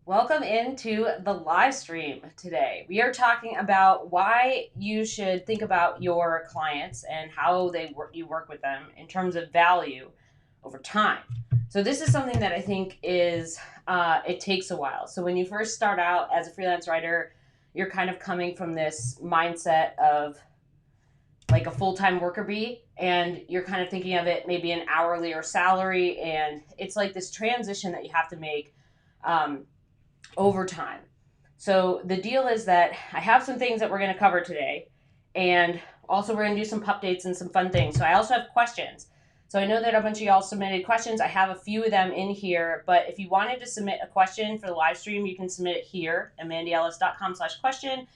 Welcome into the live stream today. We are talking about why you should think about your clients and how you work with them in terms of value over time. So this is something that I think is it takes a while. So when you first start out as a freelance writer, you're kind of coming from this mindset of like a full-time worker bee, and you're kind of thinking of it maybe an hourly or salary, and it's like this transition that you have to make over time. So the deal is that I have some things that we're going to cover today, and also we're going to do some updates and some fun things. So I also have questions. So I know that a bunch of y'all submitted questions. I have a few of them in here, but if you wanted to submit a question for the live stream, you can submit it here at mandyellis.com/question.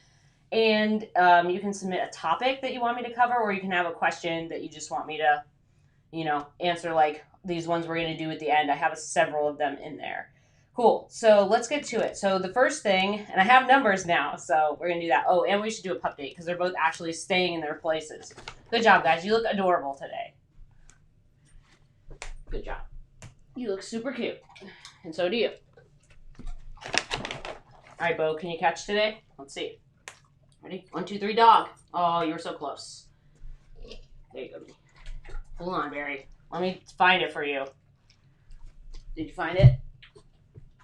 And you can submit a topic that you want me to cover, or you can have a question that you just want me to, answer, like these ones we're going to do at the end. I have several of them in there. Cool. So let's get to it. So the first thing, and I have numbers now, so we're going to do that. Oh, and we should do a pup date because they're both actually staying in their places. Good job, guys. You look adorable today. Good job. You look super cute. And so do you. All right, Bo, can you catch today? Let's see. Ready? 1, 2, 3, dog. Oh, you were so close. There you go. Hold on, Barry. Let me find it for you. Did you find it?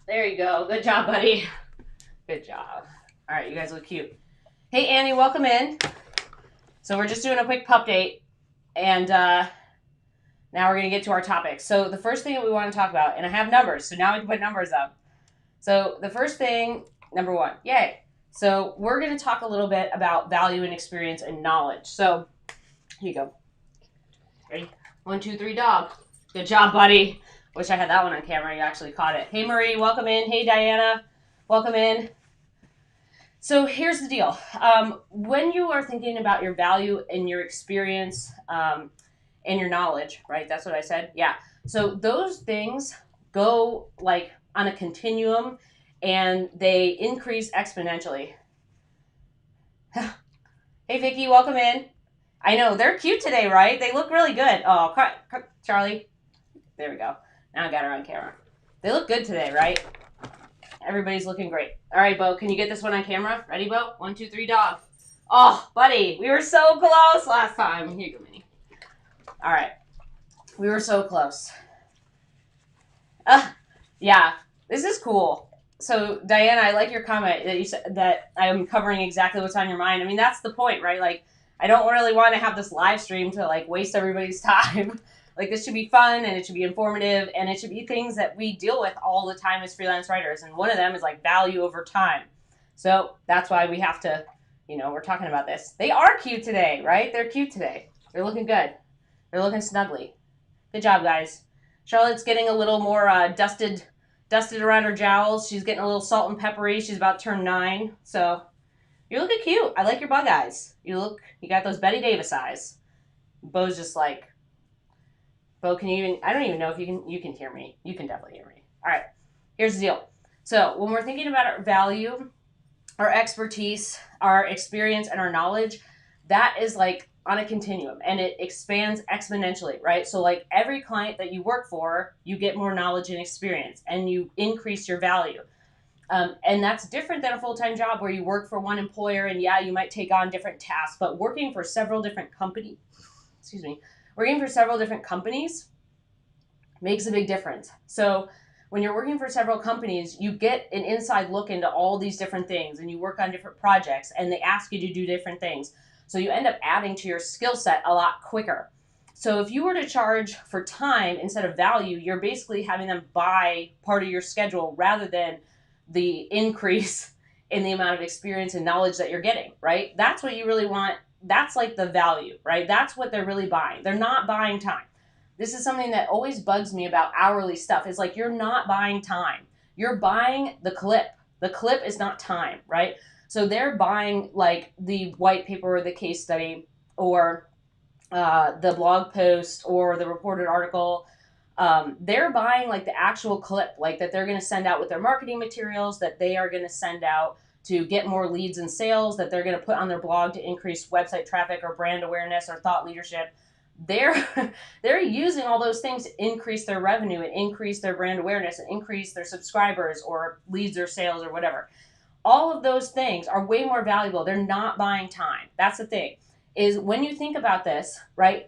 There you go. Good job, buddy. Good job. All right, you guys look cute. Hey, Annie, welcome in. So we're just doing a quick pup date, and now we're going to get to our topic. So the first thing that we want to talk about, and I have numbers, so now we can put numbers up. So the first thing, number 1, yay. So we're going to talk a little bit about value and experience and knowledge. So here you go. Ready? 1, 2, 3, dog. Good job, buddy. Wish I had that one on camera. You actually caught it. Hey, Marie, welcome in. Hey, Diana, welcome in. So here's the deal. When you are thinking about your value and your experience and your knowledge, right? That's what I said. Yeah. So those things go like on a continuum, and they increase exponentially. Hey, Vicky, welcome in. I know, they're cute today, right? They look really good. Oh, Charlie. There we go. Now I got her on camera. They look good today, right? Everybody's looking great. All right, Bo, can you get this one on camera? Ready, Bo? 1, 2, 3, dog. Oh, buddy, we were so close last time. Here you go, Minnie. All right. We were so close. Yeah, this is cool. So, Diana, I like your comment that you said that I'm covering exactly what's on your mind. I mean, that's the point, right? Like, I don't really want to have this live stream to, like, waste everybody's time. Like, this should be fun, and it should be informative, and it should be things that we deal with all the time as freelance writers. And one of them is, like, value over time. So that's why we have to, we're talking about this. They are cute today, right? They're cute today. They're looking good. They're looking snuggly. Good job, guys. Charlotte's getting a little more dusted around her jowls. She's getting a little salt and peppery. She's about to turn 9. So you're looking cute. I like your bug eyes. You got those Betty Davis eyes. Bo's just like, Bo, can you I don't even know if you can hear me. You can definitely hear me. All right, here's the deal. So when we're thinking about our value, our expertise, our experience, and our knowledge, that is like on a continuum, and it expands exponentially, right? So like every client that you work for, you get more knowledge and experience, and you increase your value. And that's different than a full-time job where you work for one employer, and yeah, you might take on different tasks, but working for several different companies, working for several different companies makes a big difference. So when you're working for several companies, you get an inside look into all these different things, and you work on different projects, and they ask you to do different things. So you end up adding to your skill set a lot quicker. So if you were to charge for time instead of value, you're basically having them buy part of your schedule rather than the increase in the amount of experience and knowledge that you're getting, right? That's what you really want. That's like the value, right? That's what they're really buying. They're not buying time. This is something that always bugs me about hourly stuff. It's like you're not buying time. You're buying the clip. The clip is not time, right? So they're buying like the white paper or the case study or the blog post or the reported article. They're buying like the actual clip, like that they're going to send out with their marketing materials, that they are going to send out to get more leads and sales, that they're going to put on their blog to increase website traffic or brand awareness or thought leadership. they're they're using all those things to increase their revenue and increase their brand awareness and increase their subscribers or leads or sales or whatever. All of those things are way more valuable. They're not buying time. That's the thing, is when you think about this, right?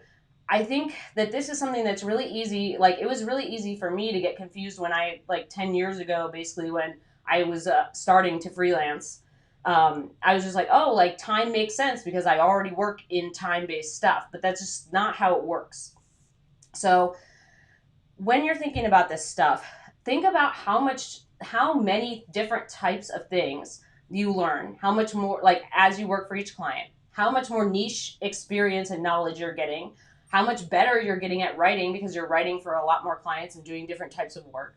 I think that this is something that's really easy. Like, it was really easy for me to get confused when I, like 10 years ago, basically, when I was starting to freelance. I was just like, oh, like time makes sense because I already work in time-based stuff, but that's just not how it works. So when you're thinking about this stuff, think about how many different types of things you learn, how much more, like as you work for each client, how much more niche experience and knowledge you're getting, how much better you're getting at writing because you're writing for a lot more clients and doing different types of work.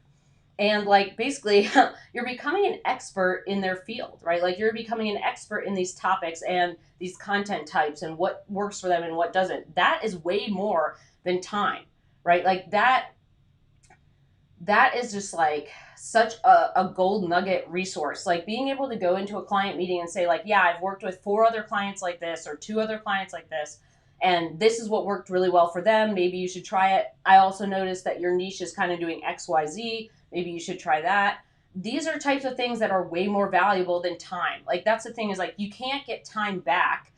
And like basically you're becoming an expert in their field, right? Like you're becoming an expert in these topics and these content types and what works for them and what doesn't. That is way more than time, right? Like that is just like such a gold nugget resource. Like being able to go into a client meeting and say like, yeah, I've worked with 4 other clients like this or 2 other clients like this, and this is what worked really well for them. Maybe you should try it. I also noticed that your niche is kind of doing XYZ. Maybe you should try that. These are types of things that are way more valuable than time. Like that's the thing, is like you can't get time back,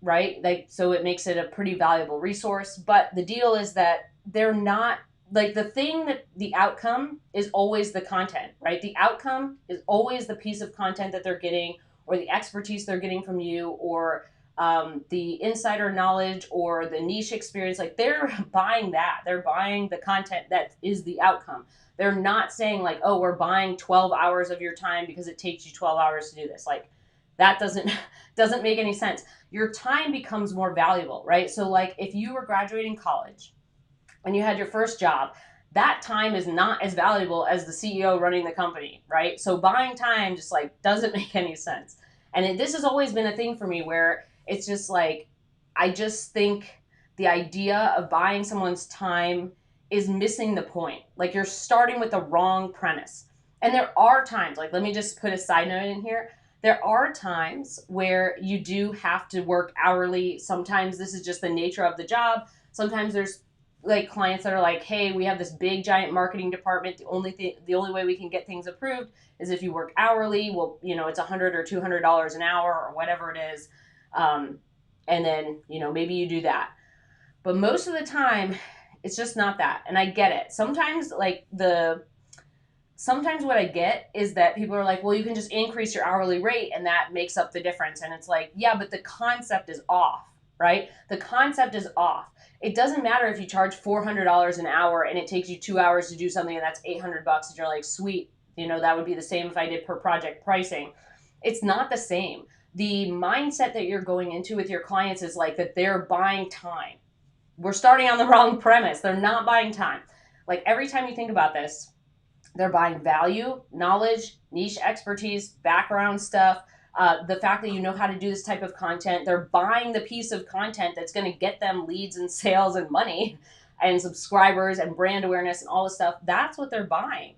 right? Like, so it makes it a pretty valuable resource. But the deal is that they're not, like the thing that the outcome is always the content, right? The outcome is always the piece of content that they're getting or the expertise they're getting from you or the insider knowledge or the niche experience. Like they're buying that. They're buying the content that is the outcome. They're not saying like, oh, we're buying 12 hours of your time because it takes you 12 hours to do this. Like that doesn't make any sense. Your time becomes more valuable, right? So like if you were graduating college and you had your first job, that time is not as valuable as the CEO running the company, right? So buying time just like doesn't make any sense. And this has always been a thing for me where it's just like, I just think the idea of buying someone's time is missing the point. Like you're starting with the wrong premise. And there are times, like let me just put a side note in here. There are times where you do have to work hourly. Sometimes this is just the nature of the job. Sometimes there's like clients that are like, hey, we have this big giant marketing department. The only way we can get things approved is if you work hourly. Well, it's $100 or $200 an hour or whatever it is. And then, maybe you do that. But most of the time, it's just not that. And I get it. Sometimes what I get is that people are like, well, you can just increase your hourly rate and that makes up the difference. And it's like, yeah, but the concept is off, right? The concept is off. It doesn't matter if you charge $400 an hour and it takes you 2 hours to do something and that's $800 and you're like, sweet, that would be the same if I did per project pricing. It's not the same. The mindset that you're going into with your clients is like that they're buying time. We're starting on the wrong premise. They're not buying time. Like every time you think about this, they're buying value, knowledge, niche expertise, background stuff, the fact that you know how to do this type of content. They're buying the piece of content that's going to get them leads and sales and money and subscribers and brand awareness and all this stuff. That's what they're buying.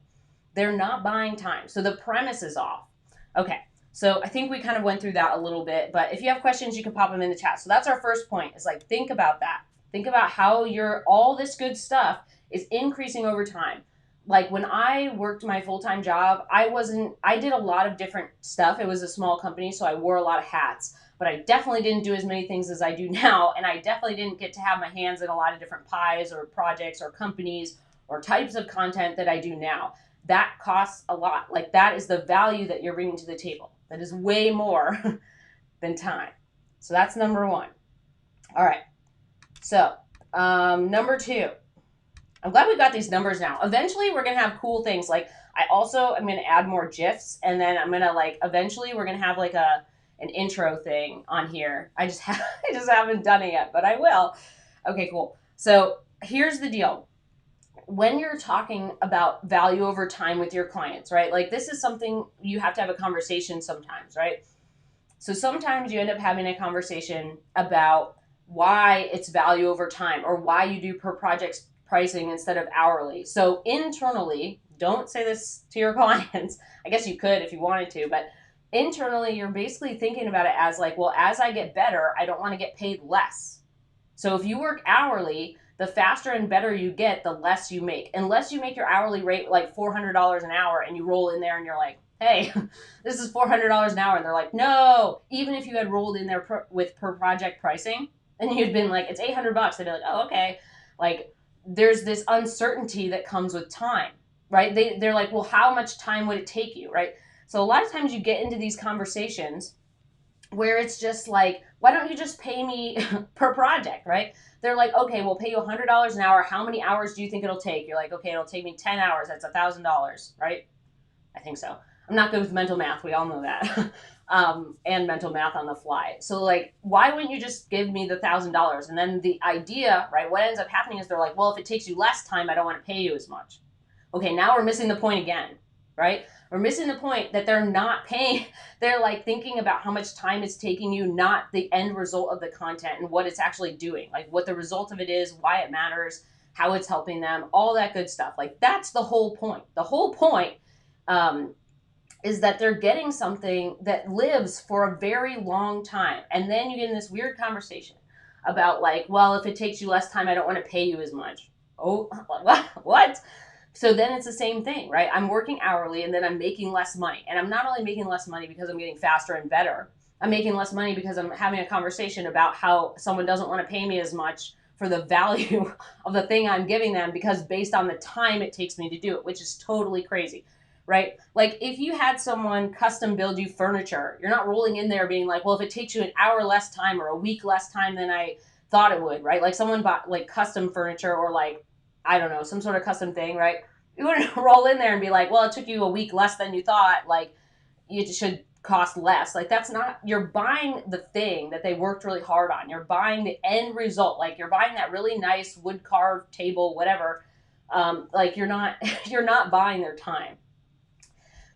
They're not buying time. So the premise is off. Okay, so I think we kind of went through that a little bit, but if you have questions, you can pop them in the chat. So that's our first point, is like, think about that. Think about how all this good stuff is increasing over time. Like when I worked my full-time job, I did a lot of different stuff. It was a small company, so I wore a lot of hats, but I definitely didn't do as many things as I do now. And I definitely didn't get to have my hands in a lot of different pies or projects or companies or types of content that I do now. That costs a lot. Like that is the value that you're bringing to the table. That is way more than time. So that's number 1. All right. So number 2. I'm glad we got these numbers now. Eventually, we're going to have cool things. Like, I'm going to add more GIFs, and then I'm going to, eventually we're going to have, an intro thing on here. I just haven't done it yet, but I will. Okay, cool. So, here's the deal. When you're talking about value over time with your clients, right? Like, this is something you have to have a conversation sometimes, right? So, sometimes you end up having a conversation about why it's value over time or why you do per project pricing instead of hourly. So internally, don't say this to your clients. I guess you could if you wanted to, but internally, you're basically thinking about it as like, well, as I get better, I don't want to get paid less, So if you work hourly, the faster and better you get, the less you make. Unless you make your hourly rate like $400 an hour and you roll in there and you're like, hey, this is $400 an hour. And they're like, no, even if you had rolled in there with per project pricing and you'd been like, it's $800, they'd be like, oh, okay. Like there's this uncertainty that comes with time, right? They're like, well, how much time would it take you, right? So a lot of times you get into these conversations where it's just like, why don't you just pay me per project, right? They're like, okay, we'll pay you $100 an hour. How many hours do you think it'll take? You're like, okay, it'll take me 10 hours. That's $1,000, right? I think so. I'm not good with mental math. We all know that. And mental math on the fly. So like, why wouldn't you just give me the $1,000? And then the idea, right, what ends up happening is they're like, well, if it takes you less time, I don't want to pay you as much. Okay, now we're missing the point again, right? We're missing the point that they're not paying. They're like thinking about how much time it's taking you, not the end result of the content and what it's actually doing, like what the result of it is, why it matters, how it's helping them, all that good stuff. Like that's the whole point. The whole point is that they're getting something that lives for a very long time. And then you get in this weird conversation about like, well, if it takes you less time, I don't want to pay you as much. Oh, what? So then it's the same thing, right? I'm working hourly and then I'm making less money. And I'm not only making less money because I'm getting faster and better. I'm making less money because I'm having a conversation about how someone doesn't want to pay me as much for the value of the thing I'm giving them because based on the time it takes me to do it, which is totally crazy, right? Like if you had someone custom build you furniture, you're not rolling in there being like, well, if it takes you an hour less time or a week less time than I thought it would, right? Like someone bought like custom furniture or like, I don't know, some sort of custom thing, right? You wouldn't roll in there and be like, well, it took you a week less than you thought. Like, it should cost less. Like, that's not, you're buying the thing that they worked really hard on. You're buying the end result. Like, you're buying that really nice wood carved table, whatever. Like, you're not, you're not buying their time.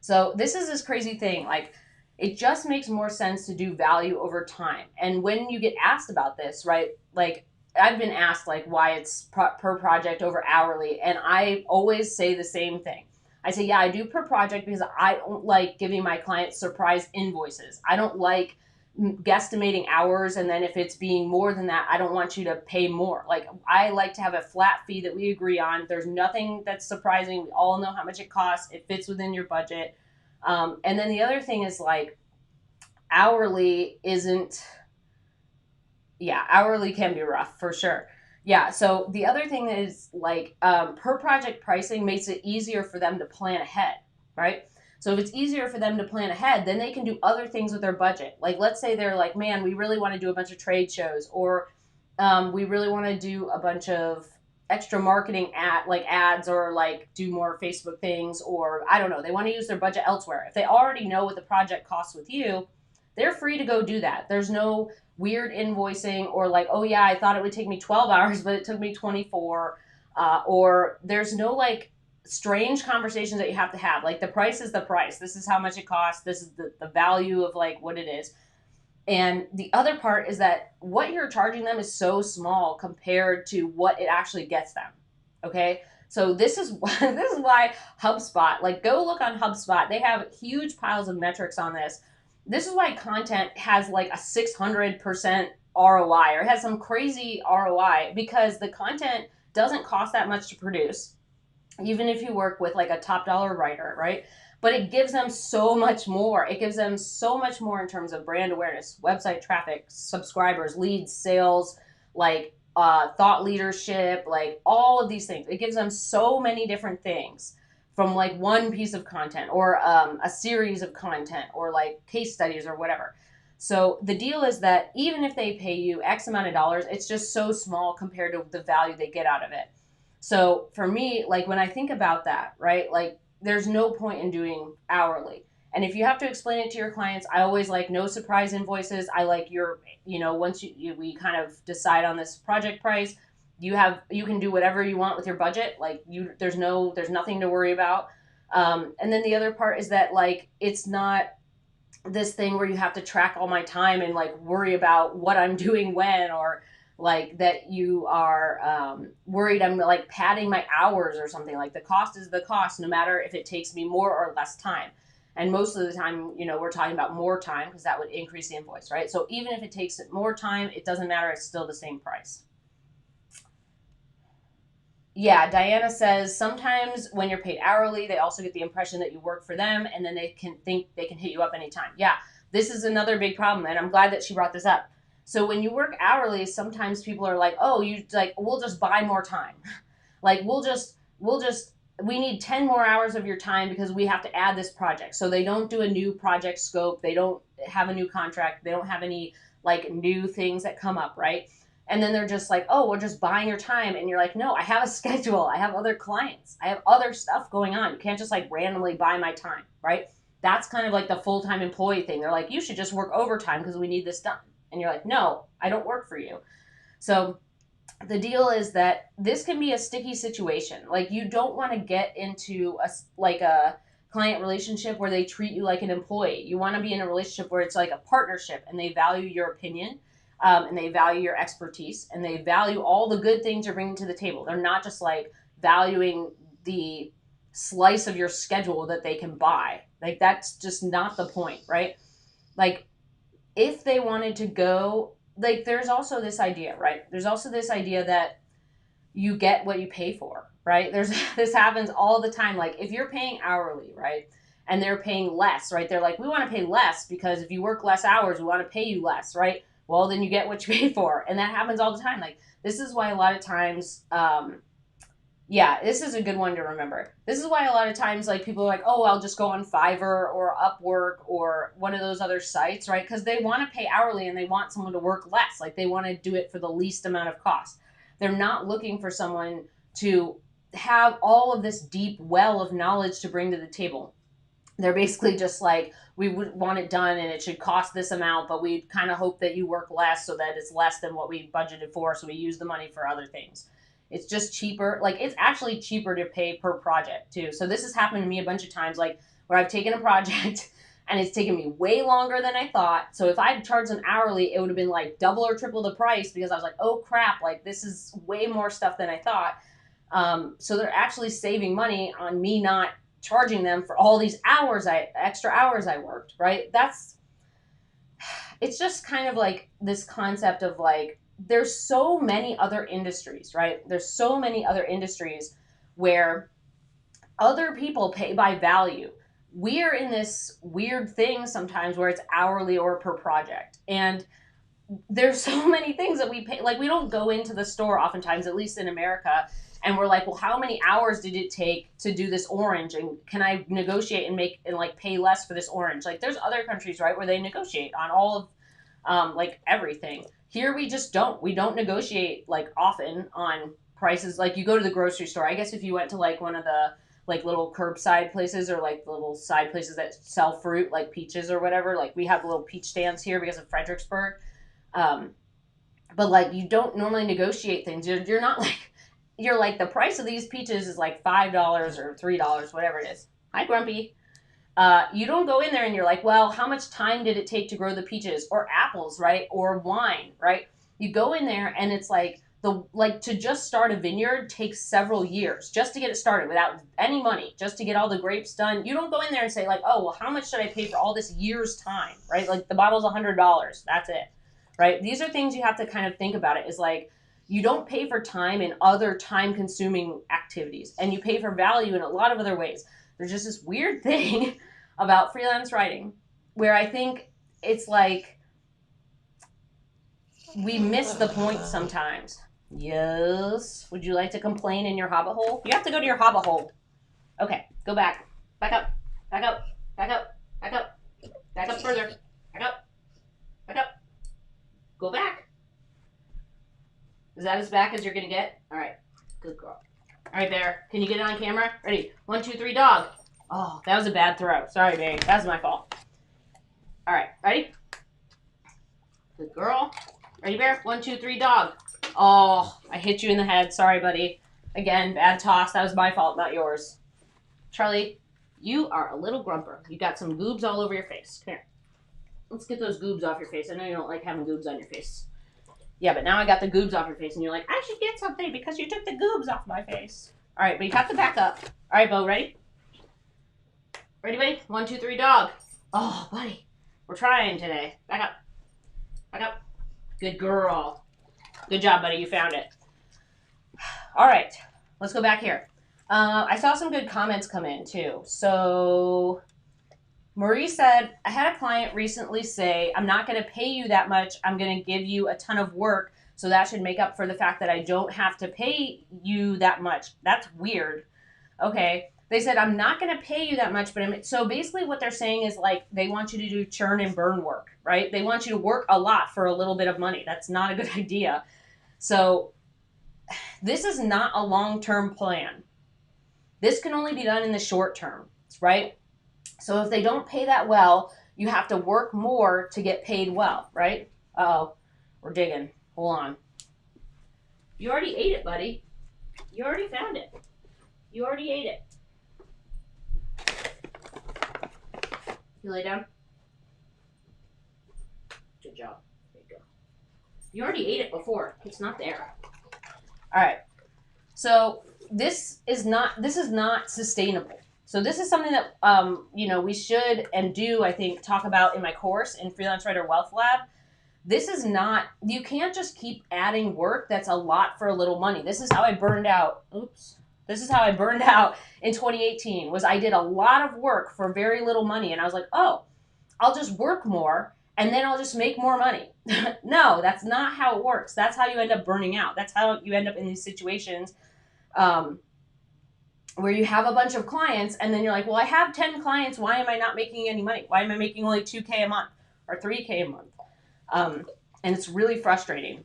So this is this crazy thing. Like, it just makes more sense to do value over time. And when you get asked about this, right, like, I've been asked like why it's per project over hourly, and I always say the same thing. I say, yeah, I do per project because I don't like giving my clients surprise invoices. I don't like guesstimating hours, and then if it's being more than that, I don't want you to pay more. Like I like to have a flat fee that we agree on. There's nothing that's surprising. We all know how much it costs. It fits within your budget. And then the other thing is like hourly isn't. Yeah, hourly can be rough for sure. Yeah, so the other thing is like per project pricing makes it easier for them to plan ahead, right? So if it's easier for them to plan ahead, then they can do other things with their budget. Like let's say they're like, man, we really want to do a bunch of trade shows, or we really want to do a bunch of extra marketing ads, or like do more Facebook things, or I don't know, they want to use their budget elsewhere. If they already know what the project costs with you, they're free to go do that. There's no weird invoicing or like, oh yeah, I thought it would take me 12 hours, but it took me 24. Or there's no like strange conversations that you have to have. Like the price is the price. This is how much it costs. This is the value of like what it is. And the other part is that what you're charging them is so small compared to what it actually gets them. Okay. So this is why HubSpot, like go look on HubSpot. They have huge piles of metrics on this. This is why content has like a 600% ROI or has some crazy ROI because the content doesn't cost that much to produce, even if you work with like a top dollar writer, right? But it gives them so much more. It gives them so much more in terms of brand awareness, website traffic, subscribers, leads, sales, like thought leadership, like all of these things. It gives them so many different things from like one piece of content or a series of content or like case studies or whatever. So the deal is that even if they pay you X amount of dollars, it's just so small compared to the value they get out of it. So for me, like when I think about that, right, like there's no point in doing hourly. And if you have to explain it to your clients, I always like no surprise invoices. I like once we kind of decide on this project price, you can do whatever you want with your budget. Like there's nothing to worry about. And then the other part is that like, it's not this thing where you have to track all my time and like worry about what I'm doing when, or like that you are worried I'm like padding my hours or something. Like the cost is the cost, no matter if it takes me more or less time. And most of the time, we're talking about more time because that would increase the invoice, right? So even if it takes more time, it doesn't matter. It's still the same price. Yeah, Diana says sometimes when you're paid hourly, they also get the impression that you work for them, and then they can think they can hit you up anytime. Yeah, this is another big problem, and I'm glad that she brought this up. So when you work hourly, sometimes people are like, "Oh, you like we'll just buy more time." Like we need 10 more hours of your time because we have to add this project. So they don't do a new project scope, they don't have a new contract, they don't have any like new things that come up, right? And then they're just like, oh, we're just buying your time. And you're like, no, I have a schedule. I have other clients. I have other stuff going on. You can't just like randomly buy my time, right? That's kind of like the full-time employee thing. They're like, you should just work overtime because we need this done. And you're like, no, I don't work for you. So the deal is that this can be a sticky situation. Like you don't want to get into a client relationship where they treat you like an employee. You want to be in a relationship where it's like a partnership and they value your opinion, and they value your expertise, and they value all the good things you're bringing to the table. They're not just like valuing the slice of your schedule that they can buy. Like that's just not the point, right? Like if they wanted to go, like there's also this idea, right? There's also this idea that you get what you pay for, right? There's this happens all the time. Like if you're paying hourly, right? And they're paying less, right? They're like, we want to pay less because if you work less hours, we want to pay you less, right? Well, then you get what you pay for. And that happens all the time. Like this is why a lot of times, yeah, this is a good one to remember. This is why a lot of times like people are like, oh, I'll just go on Fiverr or Upwork or one of those other sites, right? Because they want to pay hourly and they want someone to work less. Like they want to do it for the least amount of cost. They're not looking for someone to have all of this deep well of knowledge to bring to the table. They're basically just like, we would want it done and it should cost this amount, but we kind of hope that you work less so that it's less than what we budgeted for, so we use the money for other things. It's just cheaper. Like it's actually cheaper to pay per project too. So this has happened to me a bunch of times, like where I've taken a project and it's taken me way longer than I thought. So if I had charged them hourly, it would have been like double or triple the price because I was like, oh crap, like this is way more stuff than I thought. So they're actually saving money on me not charging them for all these extra hours I worked, right? It's just kind of like this concept of like, there's so many other industries, right? There's so many other industries where other people pay by value. We're in this weird thing sometimes where it's hourly or per project. And there's so many things that we pay. Like we don't go into the store oftentimes, at least in America, and we're like, well, how many hours did it take to do this orange? And can I negotiate and make and like pay less for this orange? Like there's other countries, right, where they negotiate on all of like everything. Here we just don't. We don't negotiate like often on prices. Like you go to the grocery store. I guess if you went to like one of the like little curbside places or like the little side places that sell fruit, like peaches or whatever. Like we have little peach stands here because of Fredericksburg. But like you don't normally negotiate things. You're not like, you're like, the price of these peaches is like $5 or $3, whatever it is. Hi, Grumpy. You don't go in there and you're like, well, how much time did it take to grow the peaches or apples, right? Or wine, right? You go in there and it's like to just start a vineyard takes several years just to get it started without any money, just to get all the grapes done. You don't go in there and say like, oh, well, how much should I pay for all this year's time, right? Like the bottle's $100. That's it, right? These are things you have to kind of think about. It is like, you don't pay for time in other time-consuming activities, and you pay for value in a lot of other ways. There's just this weird thing about freelance writing where I think it's like we miss the point sometimes. Yes. Would you like to complain in your hobbit hole? You have to go to your hobbit hole. Okay, go back. Back up. Back up. Back up. Back up. Back up further. Back up. Back up. Go back. Is that as back as you're going to get? All right. Good girl. All right, Bear. Can you get it on camera? Ready? 1, 2, 3, dog. Oh, that was a bad throw. Sorry, babe. That was my fault. All right. Ready? Good girl. Ready, Bear? 1, 2, 3, dog. Oh, I hit you in the head. Sorry, buddy. Again, bad toss. That was my fault, not yours. Charlie, you are a little grumper. You got some goobs all over your face. Come here. Let's get those goobs off your face. I know you don't like having goobs on your face. Yeah, but now I got the goobs off your face, and you're like, I should get something because you took the goobs off my face. All right, but you have to back up. All right, Bo, ready? Ready, buddy? 1, 2, 3, dog. Oh, buddy. We're trying today. Back up. Back up. Good girl. Good job, buddy. You found it. All right. let's go back here. I saw some good comments come in too. So Marie said, I had a client recently say, I'm not going to pay you that much. I'm going to give you a ton of work. So that should make up for the fact that I don't have to pay you that much. That's weird. Okay. They said, I'm not going to pay you that much, but so basically what they're saying is like, they want you to do churn and burn work, right? They want you to work a lot for a little bit of money. That's not a good idea. So this is not a long-term plan. This can only be done in the short term, right? So if they don't pay that well, you have to work more to get paid well, right? Uh-oh, we're digging. Hold on. You already ate it, buddy. You already found it. You already ate it. You lay down. Good job. There you go. You already ate it before. It's not there. All right. So this is not sustainable. So this is something that we should and do, I think, talk about in my course in Freelance Writer Wealth Lab. This is not, you can't just keep adding work that's a lot for a little money. This is how I burned out. Oops. This is how I burned out in 2018, was I did a lot of work for very little money. And I was like, oh, I'll just work more and then I'll just make more money. No, that's not how it works. That's how you end up burning out. That's how you end up in these situations where you have a bunch of clients and then you're like, well, I have 10 clients. Why am I not making any money? Why am I making only 2K a month or 3K a month? And it's really frustrating.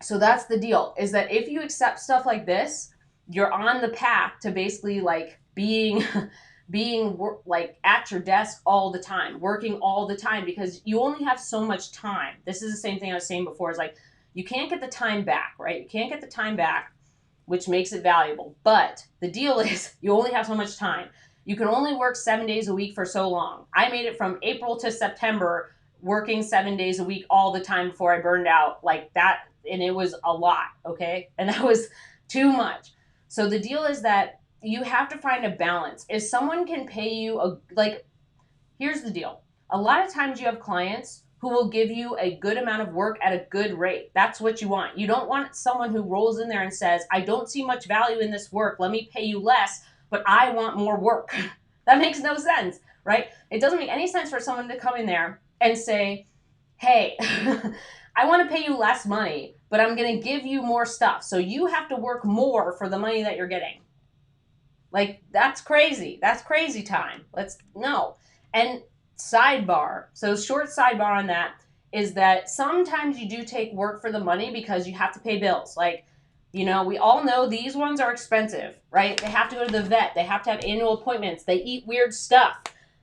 So that's the deal, is that if you accept stuff like this, you're on the path to basically like being like at your desk all the time, working all the time, because you only have so much time. This is the same thing I was saying before, is like, you can't get the time back, right? You can't get the time back, which makes it valuable. But the deal is you only have so much time. You can only work 7 days a week for so long. I made it from April to September working 7 days a week all the time before I burned out like that. And it was a lot, okay? And that was too much. So the deal is that you have to find a balance. If someone can pay you, here's the deal. A lot of times you have clients who will give you a good amount of work at a good rate. That's what you want. You don't want someone who rolls in there and says, I don't see much value in this work. Let me pay you less, but I want more work. That makes no sense, right? It doesn't make any sense for someone to come in there and say, hey, I want to pay you less money, but I'm going to give you more stuff. So you have to work more for the money that you're getting. Like, that's crazy. That's crazy time. No. And sidebar. So short sidebar on that is that sometimes you do take work for the money because you have to pay bills. Like, we all know these ones are expensive, right? They have to go to the vet. They have to have annual appointments. They eat weird stuff.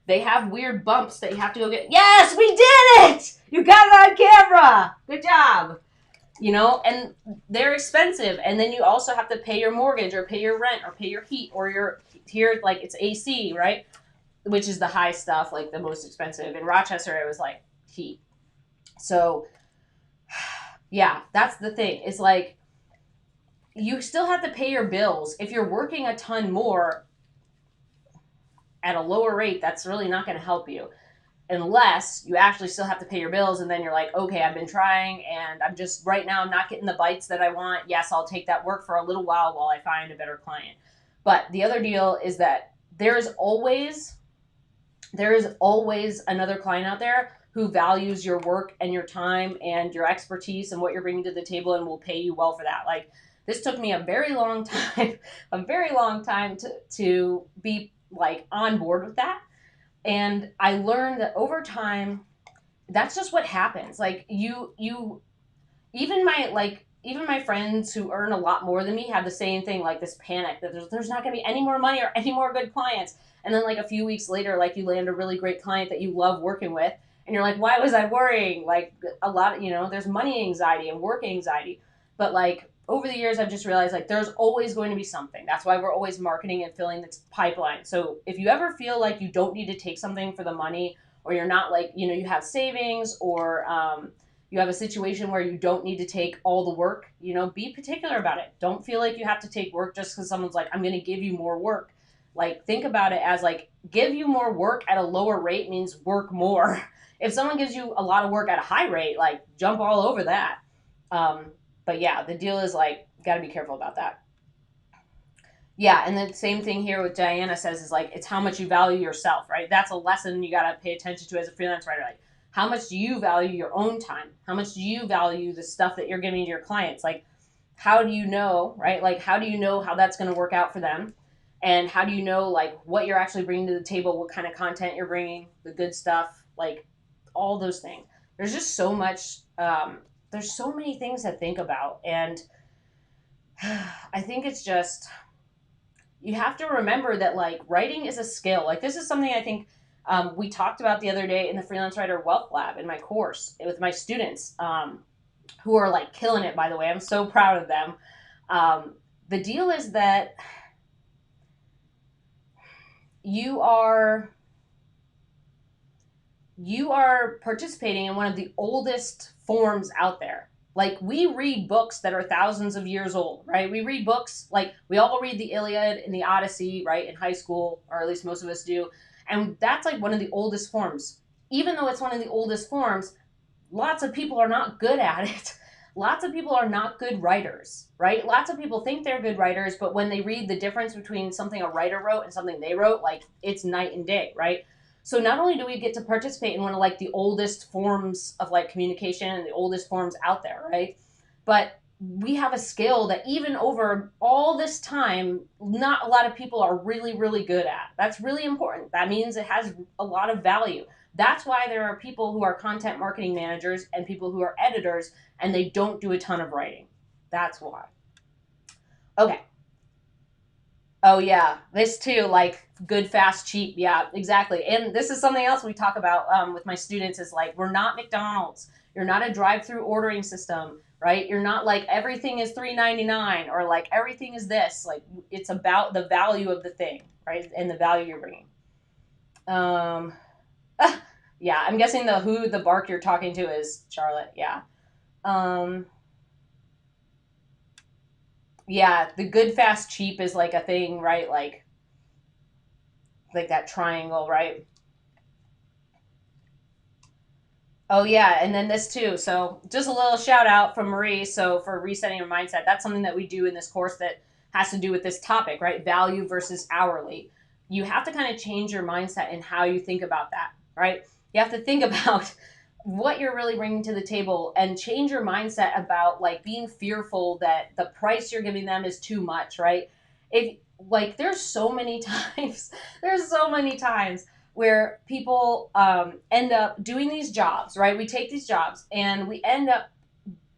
They have weird bumps that you have to go get. Yes, we did it! You got it on camera. Good job. And they're expensive. And then you also have to pay your mortgage or pay your rent or pay your heat or your here, like it's AC, right? Which is the high stuff, like the most expensive. In Rochester, it was like heat. So yeah, that's the thing. It's like you still have to pay your bills. If you're working a ton more at a lower rate, that's really not going to help you. Unless you actually still have to pay your bills and then you're like, okay, I've been trying and I'm just, right now I'm not getting the bites that I want. Yes, I'll take that work for a little while I find a better client. But the other deal is that there is always another client out there who values your work and your time and your expertise and what you're bringing to the table and will pay you well for that. Like, this took me a very long time to be like on board with that. And I learned that over time, that's just what happens. Like even my friends who earn a lot more than me have the same thing, like this panic that there's not going to be any more money or any more good clients. And then like a few weeks later, like you land a really great client that you love working with. And you're like, why was I worrying? Like a lot of, there's money anxiety and work anxiety. But like over the years, I've just realized like there's always going to be something. That's why we're always marketing and filling this pipeline. So if you ever feel like you don't need to take something for the money, or you're not like, you have savings, or you have a situation where you don't need to take all the work, be particular about it. Don't feel like you have to take work just because someone's like, I'm going to give you more work. Like, think about it as like, give you more work at a lower rate means work more. If someone gives you a lot of work at a high rate, like jump all over that. But yeah, the deal is like, got to be careful about that. Yeah, and the same thing here with Diana says is like, it's how much you value yourself, right? That's a lesson you got to pay attention to as a freelance writer. Like, how much do you value your own time? How much do you value the stuff that you're giving to your clients? Like, how do you know, right? Like, how do you know how that's going to work out for them? And how do you know, like, what you're actually bringing to the table, what kind of content you're bringing, the good stuff, like, all those things. There's just so much, there's so many things to think about. And I think it's just, you have to remember that, like, writing is a skill. Like, this is something I think we talked about the other day in the Freelance Writer Wealth Lab in my course with my students, who are like killing it, by the way. I'm so proud of them. The deal is that you are participating in one of the oldest forms out there. Like, we read books that are thousands of years old, right? We read books, like, we all read the Iliad and the Odyssey, right, in high school, or at least most of us do. And that's like one of the oldest forms. Even though it's one of the oldest forms, lots of people are not good at it. Lots of people are not good writers, right? Lots of people think they're good writers, but when they read the difference between something a writer wrote and something they wrote, like, it's night and day, right? So not only do we get to participate in one of like the oldest forms of like communication and the oldest forms out there, right? But we have a skill that even over all this time, not a lot of people are really, really good at. That's really important. That means it has a lot of value. That's why there are people who are content marketing managers and people who are editors, and they don't do a ton of writing. That's why. Okay. Oh, yeah. This too, like, good, fast, cheap. Yeah, exactly. And this is something else we talk about with my students is like, we're not McDonald's. You're not a drive-through ordering system, right? You're not like everything is $3.99 or like everything is this. Like, it's about the value of the thing, right? And the value you're bringing. Yeah, I'm guessing the bark you're talking to is Charlotte. Yeah. Yeah, the good, fast, cheap is like a thing, right? Like that triangle, right? Oh yeah, and then this too. So just a little shout out from Marie. So for resetting your mindset, that's something that we do in this course that has to do with this topic, right? Value versus hourly. You have to kind of change your mindset in how you think about that, right? You have to think about what you're really bringing to the table and change your mindset about like being fearful that the price you're giving them is too much, right? If like there's so many times where people end up doing these jobs, right? We take these jobs and we end up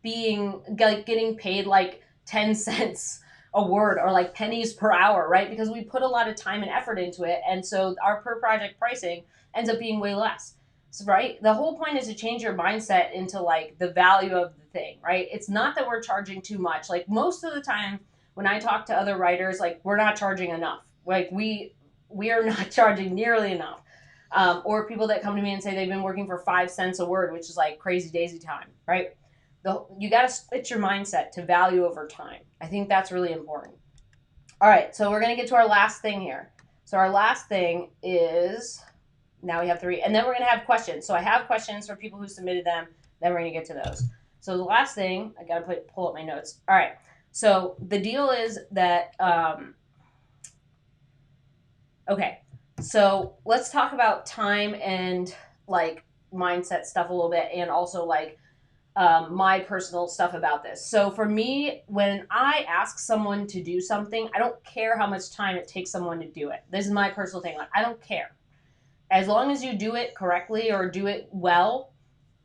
being like getting paid like 10 cents a word or like pennies per hour, right? Because we put a lot of time and effort into it. And so our per project pricing ends up being way less. So, right? The whole point is to change your mindset into like the value of the thing, right? It's not that we're charging too much. Like most of the time when I talk to other writers, like we're not charging enough. Like we are not charging nearly enough. Or people that come to me and say they've been working for 5 cents a word, which is like crazy daisy time, right? You got to switch your mindset to value over time. I think that's really important. All right, so we're going to get to our last thing here. So our last thing is, now we have 3, and then we're going to have questions. So I have questions for people who submitted them. Then we're going to get to those. So the last thing, I got to pull up my notes. All right, so the deal is that, okay, so let's talk about time and like mindset stuff a little bit, and also like my personal stuff about this. So for me, when I ask someone to do something, I don't care how much time it takes someone to do it. This is my personal thing. Like, I don't care. As long as you do it correctly or do it well,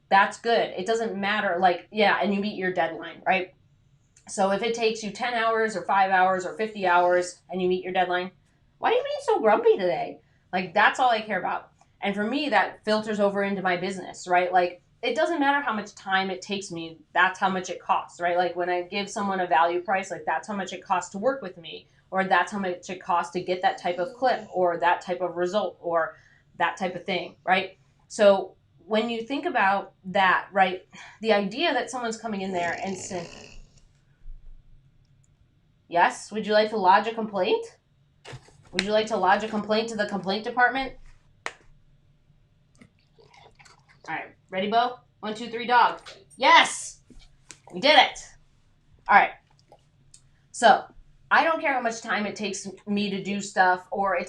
that's good. It doesn't matter. Like, yeah, and you meet your deadline, right? So if it takes you 10 hours or 5 hours or 50 hours and you meet your deadline, why are you being so grumpy today? Like, that's all I care about. And for me, that filters over into my business, right? Like, it doesn't matter how much time it takes me. That's how much it costs, right? Like when I give someone a value price, like that's how much it costs to work with me, or that's how much it costs to get that type of clip or that type of result or that type of thing, right? So when you think about that, right, the idea that someone's coming in there and saying, yes, would you like to lodge a complaint? Would you like to lodge a complaint to the complaint department? All right, ready, Bo? 1, 2, 3, dog. Yes, we did it. All right. So I don't care how much time it takes me to do stuff, or I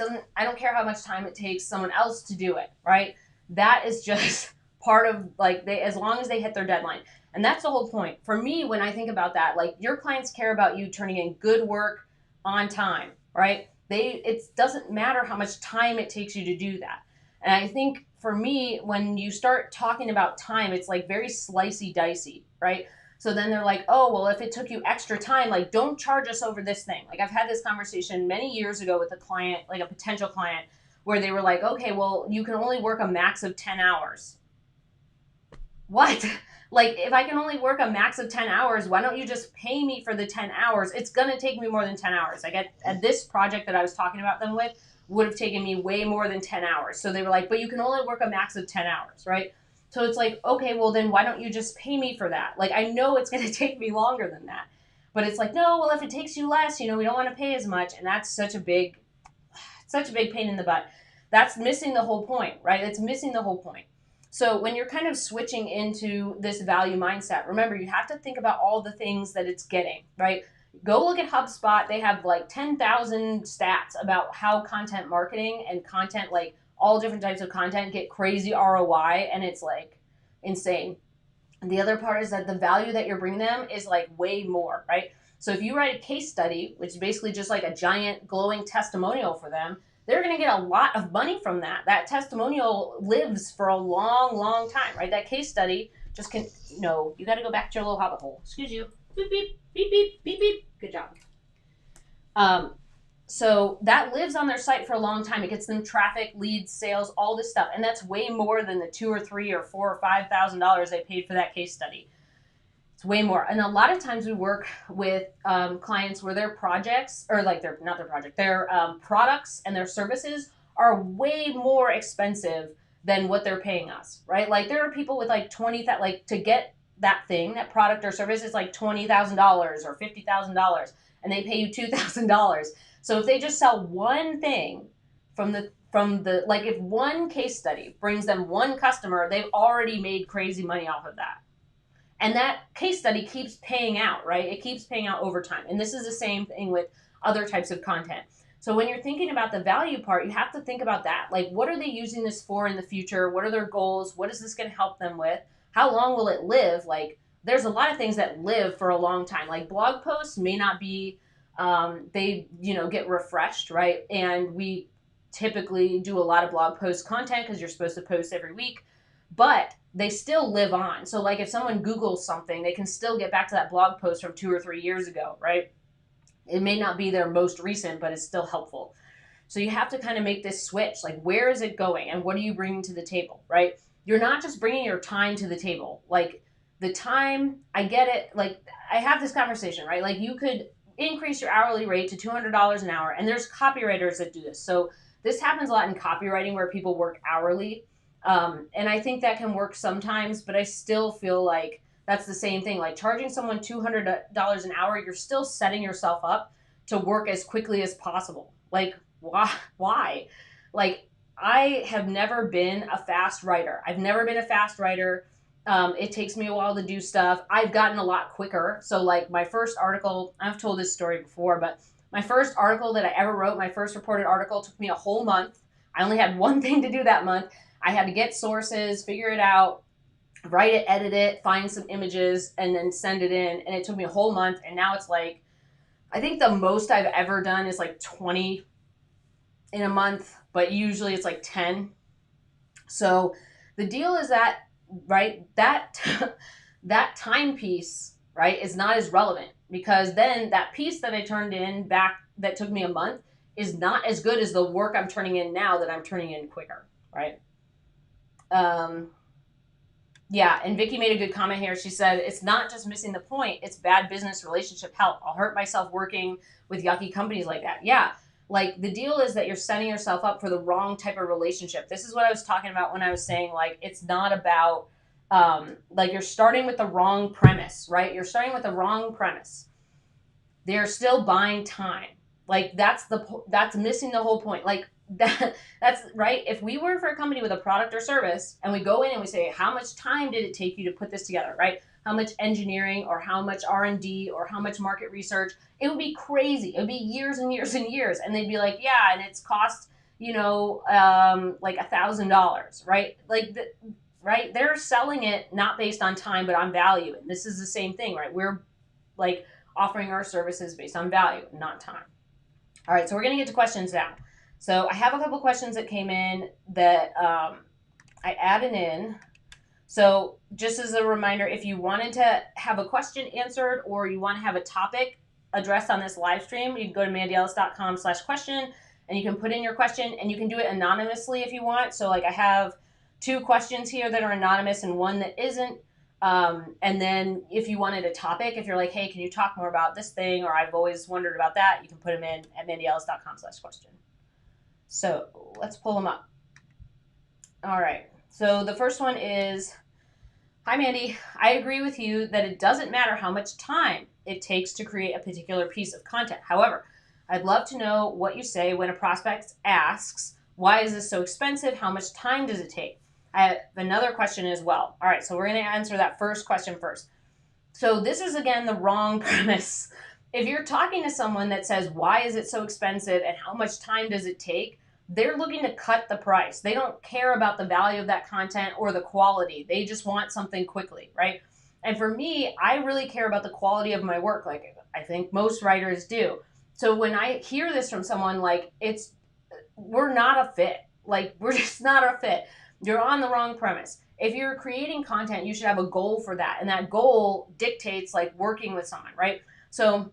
don't care how much time it takes someone else to do it, right? That is just part of, like, as long as they hit their deadline. And that's the whole point. For me, when I think about that, like, your clients care about you turning in good work on time, right? It doesn't matter how much time it takes you to do that. And I think for me, when you start talking about time, it's like very slicey dicey, right? So then they're like, oh, well, if it took you extra time, like, don't charge us over this thing. Like, I've had this conversation many years ago with a client, like a potential client, where they were like, okay, well, you can only work a max of 10 hours. What? Like, if I can only work a max of 10 hours, why don't you just pay me for the 10 hours? It's going to take me more than 10 hours. Like, at this project that I was talking about them with would have taken me way more than 10 hours. So they were like, but you can only work a max of 10 hours, right? So it's like, okay, well, then why don't you just pay me for that? Like, I know it's going to take me longer than that. But it's like, no, well, if it takes you less, we don't want to pay as much. And that's such a big pain in the butt. That's missing the whole point, right? It's missing the whole point. So when you're kind of switching into this value mindset, remember, you have to think about all the things that it's getting, right? Go look at HubSpot. They have like 10,000 stats about how content marketing and content, like all different types of content, get crazy ROI, and it's like insane. And the other part is that the value that you're bringing them is like way more, right? So if you write a case study, which is basically just like a giant glowing testimonial for them, they're going to get a lot of money from that. That testimonial lives for a long, long time, right? That case study just can, you got to go back to your little hobbit hole. Excuse you. Beep, beep, beep, beep, beep, beep. Good job. So that lives on their site for a long time. It gets them traffic, leads, sales, all this stuff. And that's way more than the $2,000 or $3,000 or $4,000 or $5,000 they paid for that case study. It's way more. And a lot of times we work with clients where their projects, or like their products and their services are way more expensive than what they're paying us, right? Like, there are people with like to get that thing, that product or service is like $20,000 or $50,000, and they pay you $2,000. So if they just sell one thing from the like, if one case study brings them one customer, they've already made crazy money off of that. And that case study keeps paying out, right? It keeps paying out over time. And this is the same thing with other types of content. So when you're thinking about the value part, you have to think about that. Like, what are they using this for in the future? What are their goals? What is this going to help them with? How long will it live? Like, there's a lot of things that live for a long time. Like, blog posts may not be, they, get refreshed, right? And we typically do a lot of blog post content because you're supposed to post every week, but they still live on. So like, if someone Googles something, they can still get back to that blog post from 2 or 3 years ago, right? It may not be their most recent, but it's still helpful. So you have to kind of make this switch. Like, where is it going and what are you bringing to the table, right? You're not just bringing your time to the table. Like, the time, I get it. Like, I have this conversation, right? Like, you could increase your hourly rate to $200 an hour, and there's copywriters that do this. So this happens a lot in copywriting where people work hourly. And I think that can work sometimes, but I still feel like that's the same thing. Like, charging someone $200 an hour, you're still setting yourself up to work as quickly as possible. Like, why? Like, I have never been a fast writer. I've never been a fast writer. It takes me a while to do stuff. I've gotten a lot quicker. So like, my first article, I've told this story before, but my first article that I ever wrote, my first reported article, took me a whole month. I only had one thing to do that month. I had to get sources, figure it out, write it, edit it, find some images, and then send it in. And it took me a whole month. And now it's like, I think the most I've ever done is like 20 in a month, but usually it's like 10. So the deal is that, right, that time piece, right, is not as relevant, because then that piece that I turned in back that took me a month is not as good as the work I'm turning in now that I'm turning in quicker, right? Yeah, and Vicky made a good comment here. She said, it's not just missing the point, it's bad business relationship health. I'll hurt myself working with yucky companies like that. Yeah, like, the deal is that you're setting yourself up for the wrong type of relationship. This is what I was talking about when I was saying, like, it's not about, like, you're starting with the wrong premise, right? You're starting with the wrong premise. They're still buying time. Like, that's missing the whole point. Like, that's right. If we work for a company with a product or service and we go in and we say, how much time did it take you to put this together, right? How much engineering or how much R&D or how much market research, it would be crazy. It would be years and years and years. And they'd be like, yeah, and it's cost, like $1,000, right? Right? They're selling it not based on time, but on value. And this is the same thing, right? We're like offering our services based on value, not time. All right, so we're going to get to questions now. So I have a couple questions that came in that I added in. So just as a reminder, if you wanted to have a question answered or you want to have a topic addressed on this live stream, you can go to mandyellis.com/question and you can put in your question, and you can do it anonymously if you want. So like I have 2 questions here that are anonymous and 1 that isn't. And then if you wanted a topic, if you're like, hey, can you talk more about this thing? Or I've always wondered about that, you can put them in at mandyellis.com/question. So let's pull them up. All right. So the first one is, hi, Mandy. I agree with you that it doesn't matter how much time it takes to create a particular piece of content. However, I'd love to know what you say when a prospect asks, why is this so expensive? How much time does it take? I have another question as well. All right, so we're going to answer that first question first. So this is, again, the wrong premise. If you're talking to someone that says, why is it so expensive and how much time does it take? They're looking to cut the price. They don't care about the value of that content or the quality. They just want something quickly, right? And for me, I really care about the quality of my work, like I think most writers do. So when I hear this from someone, like, we're not a fit. Like, we're just not a fit. You're on the wrong premise. If you're creating content, you should have a goal for that. And that goal dictates like working with someone, right? So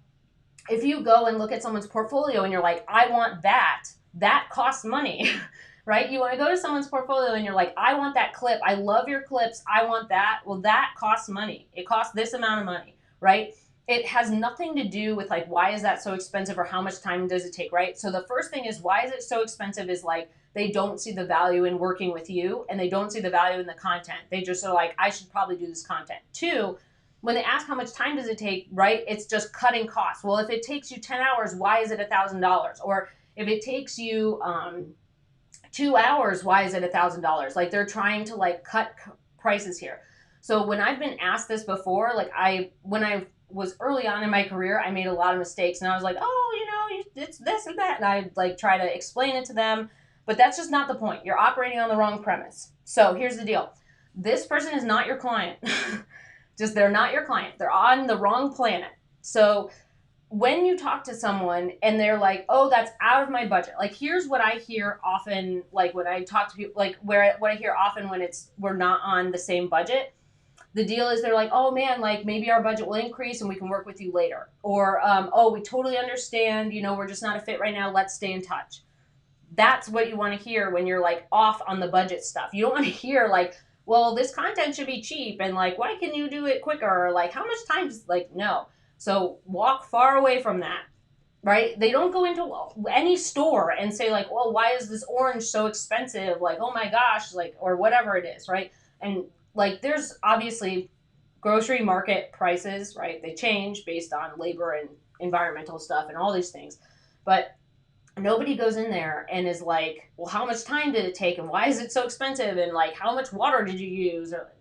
if you go and look at someone's portfolio and you're like, I want that costs money, right? You want to go to someone's portfolio and you're like, I want that clip. I love your clips. I want that. Well, that costs money. It costs this amount of money, right? It has nothing to do with like, why is that so expensive or how much time does it take, right? So the first thing is, why is it so expensive is like, they don't see the value in working with you and they don't see the value in the content. They just are like, I should probably do this content. 2, when they ask how much time does it take, right? It's just cutting costs. Well, if it takes you 10 hours, why is it $1,000? Or if it takes you 2 hours, why is it $1,000? Like, they're trying to like cut prices here. So when I've been asked this before, like when I was early on in my career, I made a lot of mistakes and I was like, oh, it's this and that. And I like try to explain it to them, but that's just not the point. You're operating on the wrong premise. So here's the deal. This person is not your client. They're not your client. They're on the wrong planet. So when you talk to someone and they're like, oh, that's out of my budget. Like, here's what I hear often, like when I talk to people, like what I hear often when we're not on the same budget. The deal is they're like, oh man, like maybe our budget will increase and we can work with you later. Or, oh, we totally understand, we're just not a fit right now. Let's stay in touch. That's what you want to hear when you're like off on the budget stuff. You don't want to hear like, well, this content should be cheap and like, why can you do it quicker? Or like, how much time does, like, no. So walk far away from that, right? They don't go into any store and say like, well, why is this orange so expensive? Like, oh my gosh, like, or whatever it is, right? And like, there's obviously grocery market prices, right? They change based on labor and environmental stuff and all these things. But nobody goes in there and is like, well, how much time did it take? And why is it so expensive? And like, how much water did you use? Or,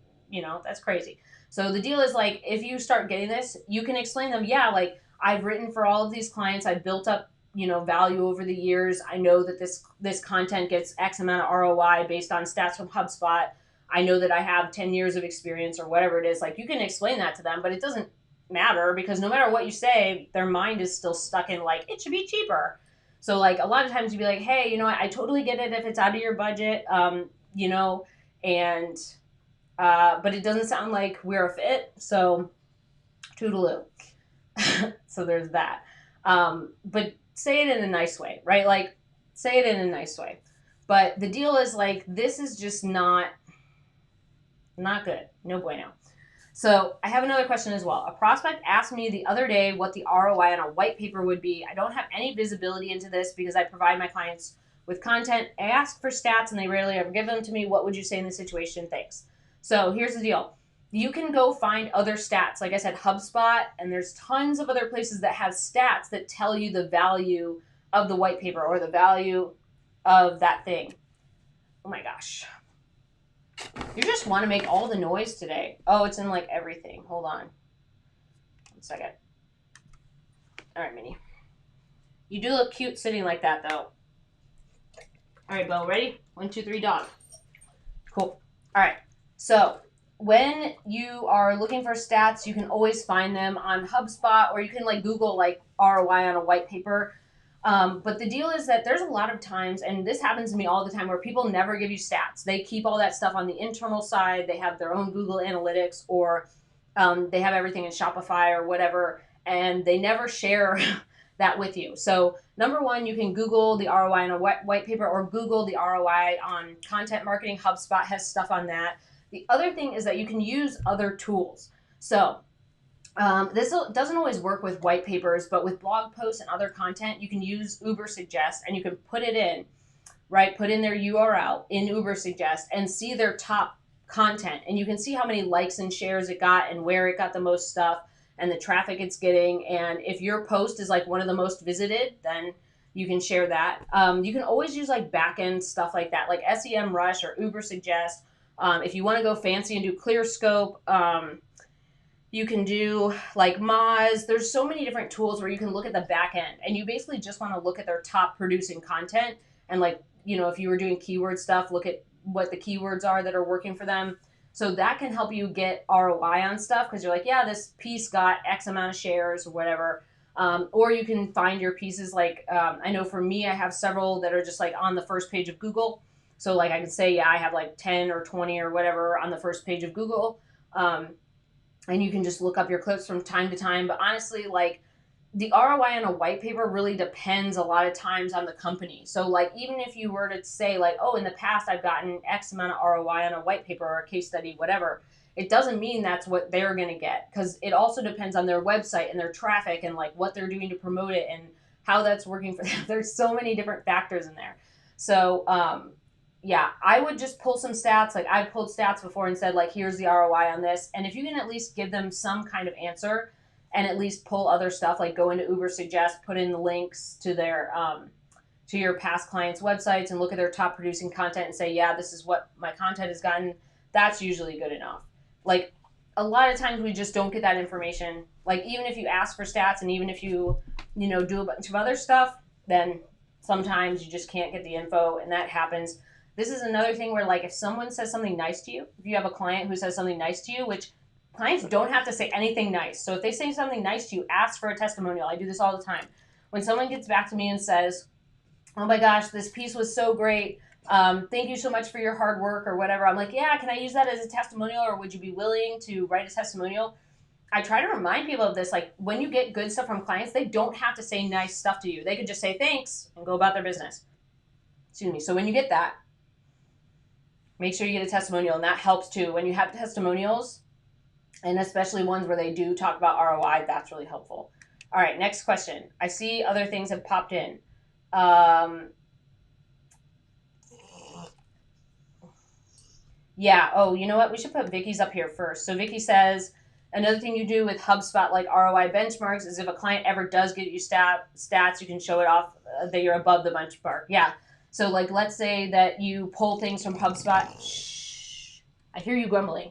that's crazy. So the deal is like, if you start getting this, you can explain them, yeah, like I've written for all of these clients. I've built up, value over the years. I know that this content gets X amount of ROI based on stats from HubSpot. I know that I have 10 years of experience or whatever it is. Like, you can explain that to them, but it doesn't matter because no matter what you say, their mind is still stuck in like, it should be cheaper. So like a lot of times you'd be like, hey, I totally get it if it's out of your budget, but it doesn't sound like we're a fit. So toodaloo. So there's that. But say it in a nice way, right? Like, say it in a nice way. But the deal is like, this is just not good. No bueno. So I have another question as well. A prospect asked me the other day what the ROI on a white paper would be. I don't have any visibility into this because I provide my clients with content. I ask for stats and they rarely ever give them to me. What would you say in this situation? Thanks. So here's the deal. You can go find other stats. Like I said, HubSpot, and there's tons of other places that have stats that tell you the value of the white paper or the value of that thing. Oh my gosh. You just want to make all the noise today. Oh, it's in like everything. Hold on. 1 second. All right, Minnie. You do look cute sitting like that, though. All right, Bo, ready? 1, 2, 3, dog. Cool. All right. So when you are looking for stats, you can always find them on HubSpot, or you can like Google like ROI on a white paper. But the deal is that there's a lot of times, and this happens to me all the time, where people never give you stats. They keep all that stuff on the internal side. They have their own Google Analytics, or they have everything in Shopify or whatever, and they never share that with you. So number one, you can Google the ROI on a white paper, or Google the ROI on content marketing. HubSpot has stuff on that. The other thing is that you can use other tools. So this doesn't always work with white papers, but with blog posts and other content, you can use Ubersuggest, and you can put it in, right? Put in their URL in Ubersuggest and see their top content. And you can see how many likes and shares it got and where it got the most stuff and the traffic it's getting. And if your post is like one of the most visited, then you can share that. You can always use like back-end stuff like that, like SEMrush or Ubersuggest. If you want to go fancy and do ClearScope, you can do like Moz. There's so many different tools where you can look at the back end, and you basically just want to look at their top producing content. And like, you know, if you were doing keyword stuff, look at what the keywords are that are working for them. So that can help you get ROI on stuff, because you're like, yeah, this piece got X amount of shares or whatever. Or you can find your pieces like, I know for me, I have several that are just like on the first page of Google. So like I can say, yeah, I have like 10 or 20 or whatever on the first page of Google. And you can just look up your clips from time to time. But honestly, like the ROI on a white paper really depends a lot of times on the company. So like, even if you were to say like, oh, in the past I've gotten X amount of ROI on a white paper or a case study, whatever, it doesn't mean that's what they're going to get, because it also depends on their website and their traffic and like what they're doing to promote it and how that's working for them. There's so many different factors in there. So, yeah, I would just pull some stats. Like I've pulled stats before and said like, here's the ROI on this. And if you can at least give them some kind of answer and at least pull other stuff, like go into Ubersuggest, put in the links to their, to your past clients' websites and look at their top producing content and say, yeah, this is what my content has gotten. That's usually good enough. Like a lot of times we just don't get that information. Like even if you ask for stats and even if you do a bunch of other stuff, then sometimes you just can't get the info, and that happens. This is another thing where like if someone says something nice to you, if you have a client who says something nice to you, which clients don't have to say anything nice. So if they say something nice to you, ask for a testimonial. I do this all the time. When someone gets back to me and says, oh my gosh, this piece was so great. Thank you so much for your hard work or whatever. I'm like, yeah, can I use that as a testimonial, or would you be willing to write a testimonial? I try to remind people of this. Like when you get good stuff from clients, they don't have to say nice stuff to you. They could just say thanks and go about their business. Excuse me. So when you get that, make sure you get a testimonial, and that helps too. When you have testimonials, and especially ones where they do talk about ROI, that's really helpful. All right, next question. I see other things have popped in. Yeah, oh, you know what? We should put Vicky's up here first. So Vicky says, another thing you do with HubSpot like ROI benchmarks is if a client ever does get you stats, you can show it off that you're above the benchmark. Yeah. So like, let's say that you pull things from HubSpot. Shh, I hear you grumbling.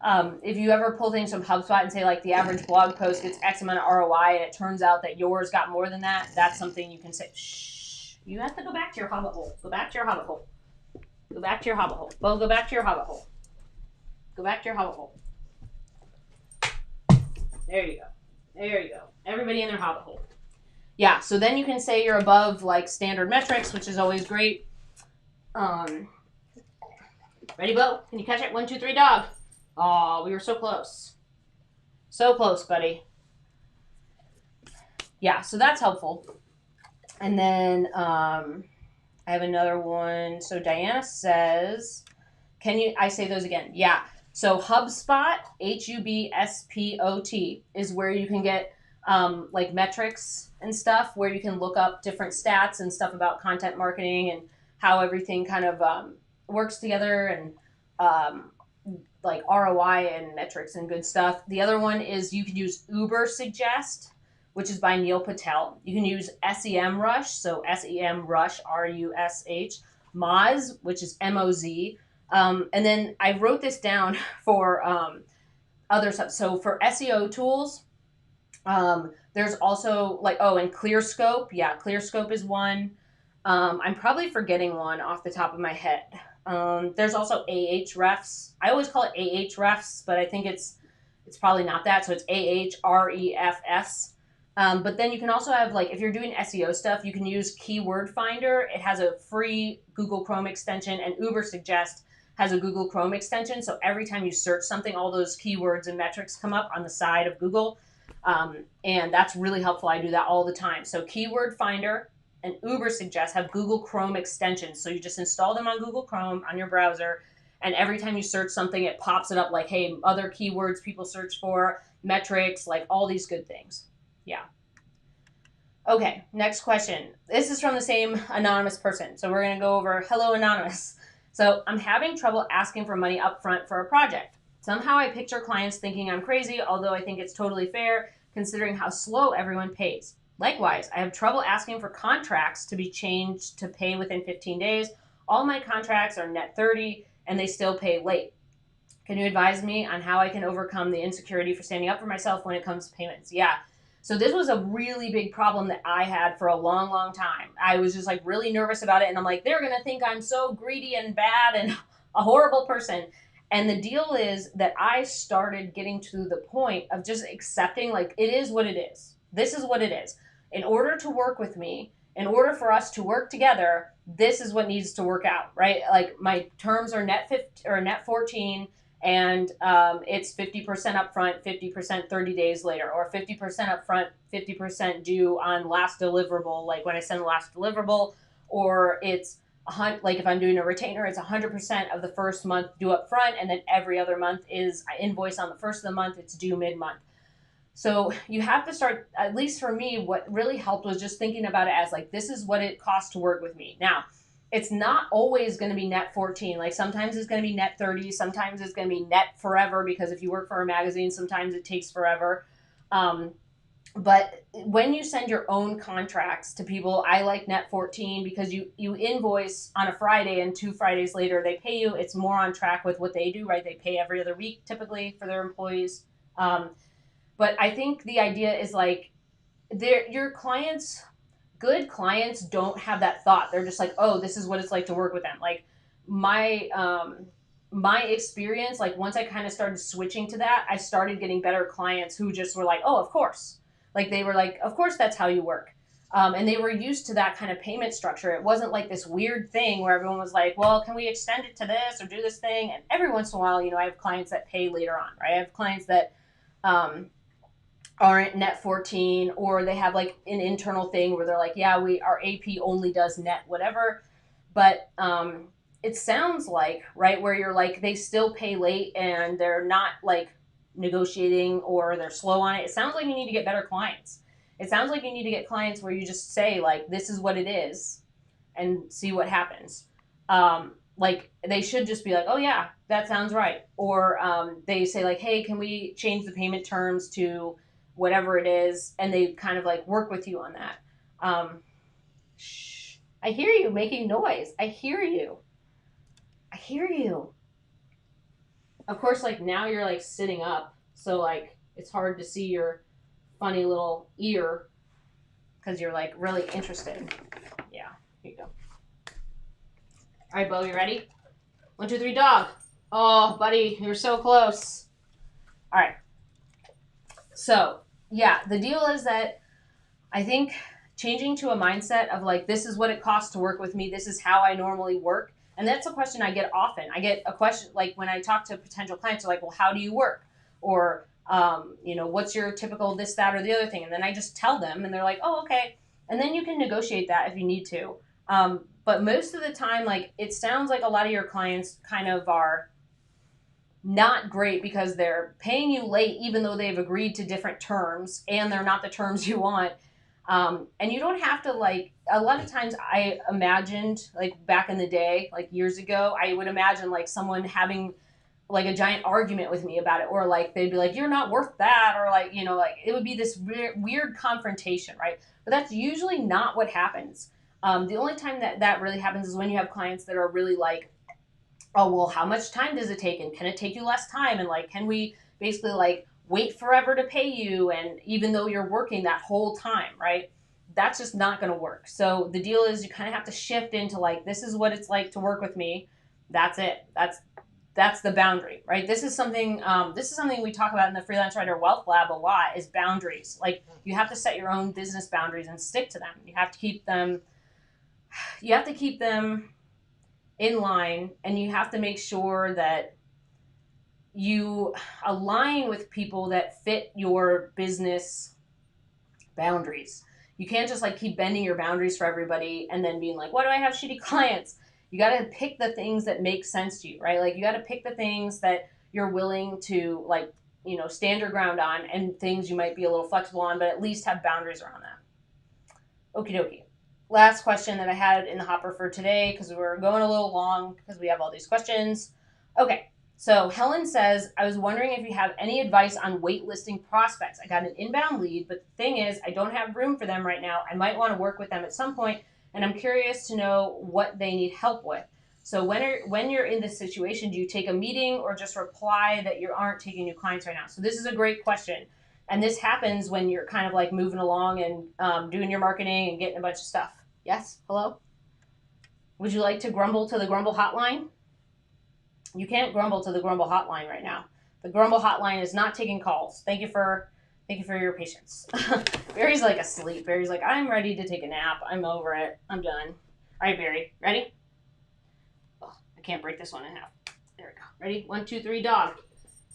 If you ever pull things from HubSpot and say like the average blog post gets X amount of ROI and it turns out that yours got more than that, that's something you can say, shh, you have to go back to your hobbit hole. Go back to your hobbit hole. Go back to your hobbit hole. Bo, go back to your hobbit hole. Go back to your hobbit hole. There you go. There you go. Everybody in their hobbit hole. Yeah, so then you can say you're above like standard metrics, which is always great. Ready, Bo? Can you catch it? 1, 2, 3, dog. Oh, we were so close. So close, buddy. Yeah, so that's helpful. And then I have another one. So Diana says, I say those again? Yeah. So HubSpot, HubSpot, is where you can get like metrics and stuff, where you can look up different stats and stuff about content marketing and how everything kind of works together, and like ROI and metrics and good stuff. The other one is you can use Ubersuggest, which is by Neil Patel. You can use SEMrush, so SEMrush, RUSH, Moz, which is MOZ. And then I wrote this down for other stuff. So for SEO tools, there's also like, oh, and ClearScope. Yeah, ClearScope is one. I'm probably forgetting one off the top of my head. There's also Ahrefs. I always call it Ahrefs, but I think it's probably not that. So it's Ahrefs. But then you can also have, like, if you're doing SEO stuff, you can use Keyword Finder. It has a free Google Chrome extension, and Ubersuggest has a Google Chrome extension. So every time you search something, all those keywords and metrics come up on the side of Google. And that's really helpful. I do that all the time. So Keyword Finder and Ubersuggest have Google Chrome extensions. So you just install them on Google Chrome on your browser, and every time you search something, it pops it up like, hey, other keywords people search for, metrics, like all these good things. Yeah. Okay, next question. This is from the same anonymous person. So we're going to go over, hello, anonymous. So I'm having trouble asking for money up front for a project. Somehow I picture clients thinking I'm crazy, although I think it's totally fair considering how slow everyone pays. Likewise, I have trouble asking for contracts to be changed to pay within 15 days. All my contracts are net 30 and they still pay late. Can you advise me on how I can overcome the insecurity for standing up for myself when it comes to payments? Yeah. So this was a really big problem that I had for a long, long time. I was just like really nervous about it. And I'm like, they're going to think I'm so greedy and bad and a horrible person. And the deal is that I started getting to the point of just accepting, like, it is what it is. This is what it is. In order to work with me, in order for us to work together, this is what needs to work out, right? Like, my terms are net 15 or net 14, and it's 50% upfront, 50% 30 days later, or 50% upfront, 50% due on last deliverable, like when I send the last deliverable, or it's like if I'm doing a retainer, it's 100% of the first month due up front, and then every other month is I invoice on the first of the month, it's due mid-month. So you have to start, at least for me, what really helped was just thinking about it as like, this is what it costs to work with me. Now, it's not always going to be net 14. Like sometimes it's going to be net 30. Sometimes it's going to be net forever, because if you work for a magazine, sometimes it takes forever. But when you send your own contracts to people, I like net 14 because you invoice on a Friday and 2 Fridays later they pay you. It's more on track with what they do, right? They pay every other week typically for their employees. But I think the idea is like your clients, good clients don't have that thought. They're just like, oh, this is what it's like to work with them. Like my experience, like once I kind of started switching to that, I started getting better clients who just were like, oh, of course. Like they were like, of course, that's how you work. And they were used to that kind of payment structure. It wasn't like this weird thing where everyone was like, well, can we extend it to this or do this thing? And every once in a while, I have clients that pay later on, right? I have clients that aren't net 14, or they have like an internal thing where they're like, yeah, our AP only does net whatever. But it sounds like, right, where you're like, they still pay late and they're not like negotiating or they're slow on it. It sounds like you need to get better clients. It sounds like you need to get clients where you just say like, this is what it is and see what happens. Like they should just be like, oh yeah, that sounds right. Or they say like, hey, can we change the payment terms to whatever it is? And they kind of like work with you on that. Shh. I hear you making noise. I hear you. Of course, like now you're like sitting up, so like it's hard to see your funny little ear because you're like really interested. Yeah, here you go. All right, Bo, you ready? 1, 2, 3, dog. Oh, buddy, you're so close. All right. So, yeah, the deal is that I think changing to a mindset of like, this is what it costs to work with me. This is how I normally work. And that's a question I get often. I get a question like when I talk to potential clients, they're like, well, how do you work? Or, what's your typical this, that, or the other thing? And then I just tell them and they're like, oh, okay. And then you can negotiate that if you need to. But most of the time, like it sounds like a lot of your clients kind of are not great because they're paying you late, even though they've agreed to different terms and they're not the terms you want. And you don't have to like, a lot of times I imagined like back in the day, like years ago, I would imagine like someone having like a giant argument with me about it, or like they'd be like, you're not worth that, or like, you know, like it would be this weird confrontation, right? But that's usually not what happens. The only time that really happens is when you have clients that are really like, oh, well, how much time does it take, and can it take you less time, and like, can we basically like wait forever to pay you, and even though you're working that whole time, right? That's just not going to work. So the deal is you kind of have to shift into like, this is what it's like to work with me. That's it. That's the boundary, right? This is something we talk about in the Freelance Writer Wealth Lab a lot, is boundaries. Like, you have to set your own business boundaries and stick to them. You have to keep them in line, and you have to make sure that you align with people that fit your business boundaries. You can't just like keep bending your boundaries for everybody and then being like, why do I have shitty clients? You got to pick the things that make sense to you, right? Like, you got to pick the things that you're willing to, like, you know, stand your ground on, and things you might be a little flexible on, but at least have boundaries around that. Okie dokie. Last question that I had in the hopper for today, because we're going a little long because we have all these questions. Okay. So Helen says, I was wondering if you have any advice on waitlisting prospects. I got an inbound lead, but the thing is, I don't have room for them right now. I might want to work with them at some point, and I'm curious to know what they need help with. So when you're in this situation, do you take a meeting or just reply that you aren't taking new clients right now? So this is a great question. And this happens when you're kind of like moving along and doing your marketing and getting a bunch of stuff. Yes? Hello? Would you like to grumble to the Grumble hotline? You can't grumble to the Grumble hotline right now. The Grumble hotline is not taking calls. Thank you for your patience. Barry's like asleep. Barry's like, I'm ready to take a nap. I'm over it. I'm done. All right, Barry. Ready? Oh, I can't break this one in half. There we go. Ready? 1, 2, 3, dog.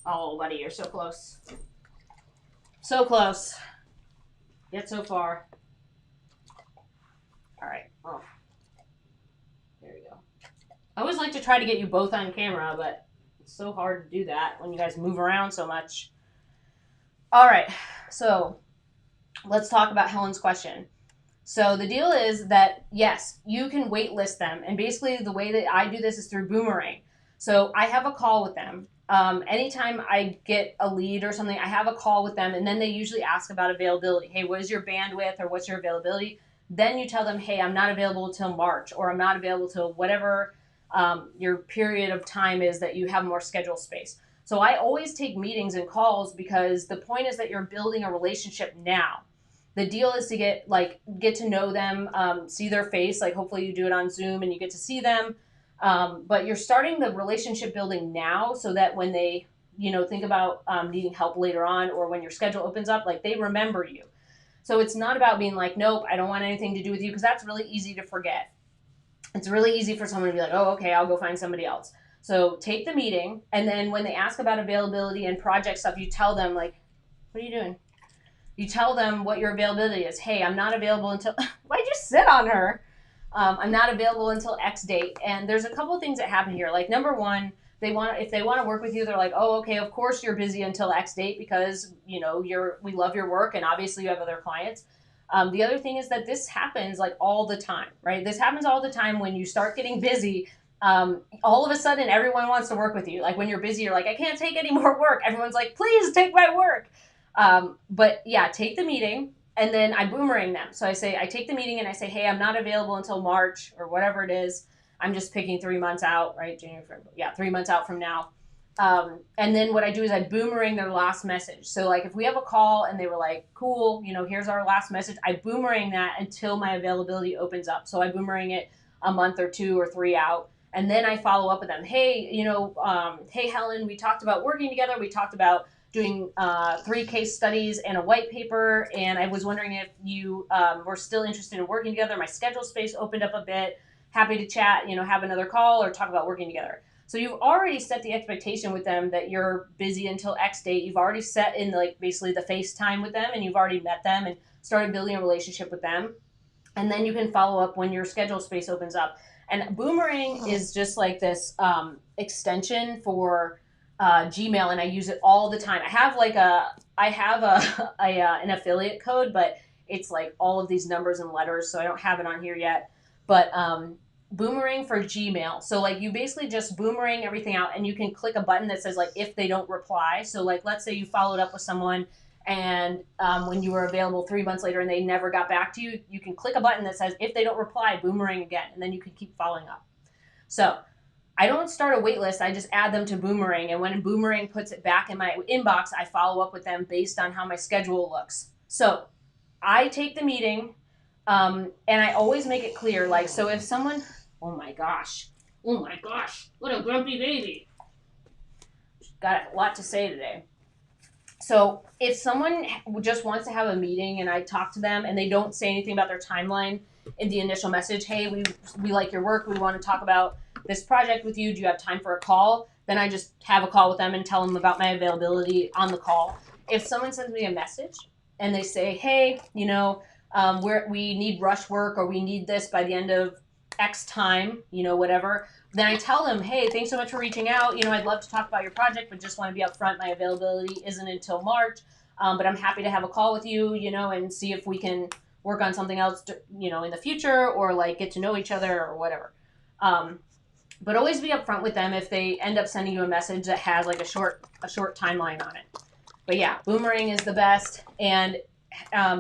Oh, buddy, you're so close. So close. Yet so far. All right. Oh. There we go. I always like to try to get you both on camera, but it's so hard to do that when you guys move around so much. All right, so let's talk about Helen's question. So the deal is that, yes, you can waitlist them. And basically the way that I do this is through Boomerang. So I have a call with them. Anytime I get a lead or something, I have a call with them, and then they usually ask about availability. Hey, what is your bandwidth, or what's your availability? Then you tell them, hey, I'm not available till March, or I'm not available till whatever your period of time is that you have more schedule space. So I always take meetings and calls, because the point is that you're building a relationship now. The deal is to get to know them, see their face. Like, hopefully you do it on Zoom and you get to see them. But you're starting the relationship building now, so that when they, think about needing help later on, or when your schedule opens up, like, they remember you. So it's not about being like, nope, I don't want anything to do with you, because that's really easy to forget. It's really easy for someone to be like, oh, okay, I'll go find somebody else. So take the meeting, and then when they ask about availability and project stuff, you tell them, like, what are you doing? You tell them what your availability is. Hey, I'm not available until, why'd you sit on her? I'm not available until X date. And there's a couple of things that happen here. Like, number one, if they want to work with you, they're like, oh, okay, of course you're busy until X date, because, we love your work, and obviously you have other clients. The other thing is that this happens like all the time, right? This happens all the time when you start getting busy. All of a sudden, everyone wants to work with you. Like, when you're busy, you're like, I can't take any more work. Everyone's like, please take my work. But yeah, take the meeting, and then I boomerang them. So I take the meeting and I say, hey, I'm not available until March, or whatever it is. I'm just picking 3 months out, right? January, February. Yeah, 3 months out from now. And then what I do is I boomerang their last message. So like, if we have a call and they were like, cool, here's our last message, I boomerang that until my availability opens up. So I boomerang it a month or 2 or 3 out. And then I follow up with them. Hey, hey, Helen, we talked about working together. We talked about doing 3 case studies and a white paper. And I was wondering if you were still interested in working together. My schedule space opened up a bit. Happy to chat, have another call or talk about working together. So you've already set the expectation with them that you're busy until X date. You've already set in basically the FaceTime with them, and you've already met them and started building a relationship with them. And then you can follow up when your schedule space opens up. And Boomerang is just like this extension for Gmail, and I use it all the time. I have an affiliate code, but it's like all of these numbers and letters, so I don't have it on here yet. But boomerang for Gmail. So like you basically just boomerang everything out, and you can click a button that says like if they don't reply. So like let's say you followed up with someone and when you were available 3 months later and they never got back to you, you can click a button that says if they don't reply, boomerang again, and then you can keep following up. So I don't start a wait list. I just add them to Boomerang, and when Boomerang puts it back in my inbox, I follow up with them based on how my schedule looks. So I take the meeting, and I always make it clear. Like, so if someone, oh my gosh, what a grumpy baby. Got a lot to say today. So if someone just wants to have a meeting and I talk to them and they don't say anything about their timeline in the initial message, hey, we like your work, we want to talk about this project with you, do you have time for a call? Then I just have a call with them and tell them about my availability on the call. If someone sends me a message and they say, hey, you know, we need rush work, or we need this by the end of X time, you know, whatever, then I tell them, hey, thanks so much for reaching out. You know, I'd love to talk about your project, but just want to be upfront. My availability isn't until March, but I'm happy to have a call with you, you know, and see if we can work on something else, you know, in the future, or like get to know each other or whatever. But always be upfront with them if they end up sending you a message that has like a short timeline on it. But yeah, Boomerang is the best, and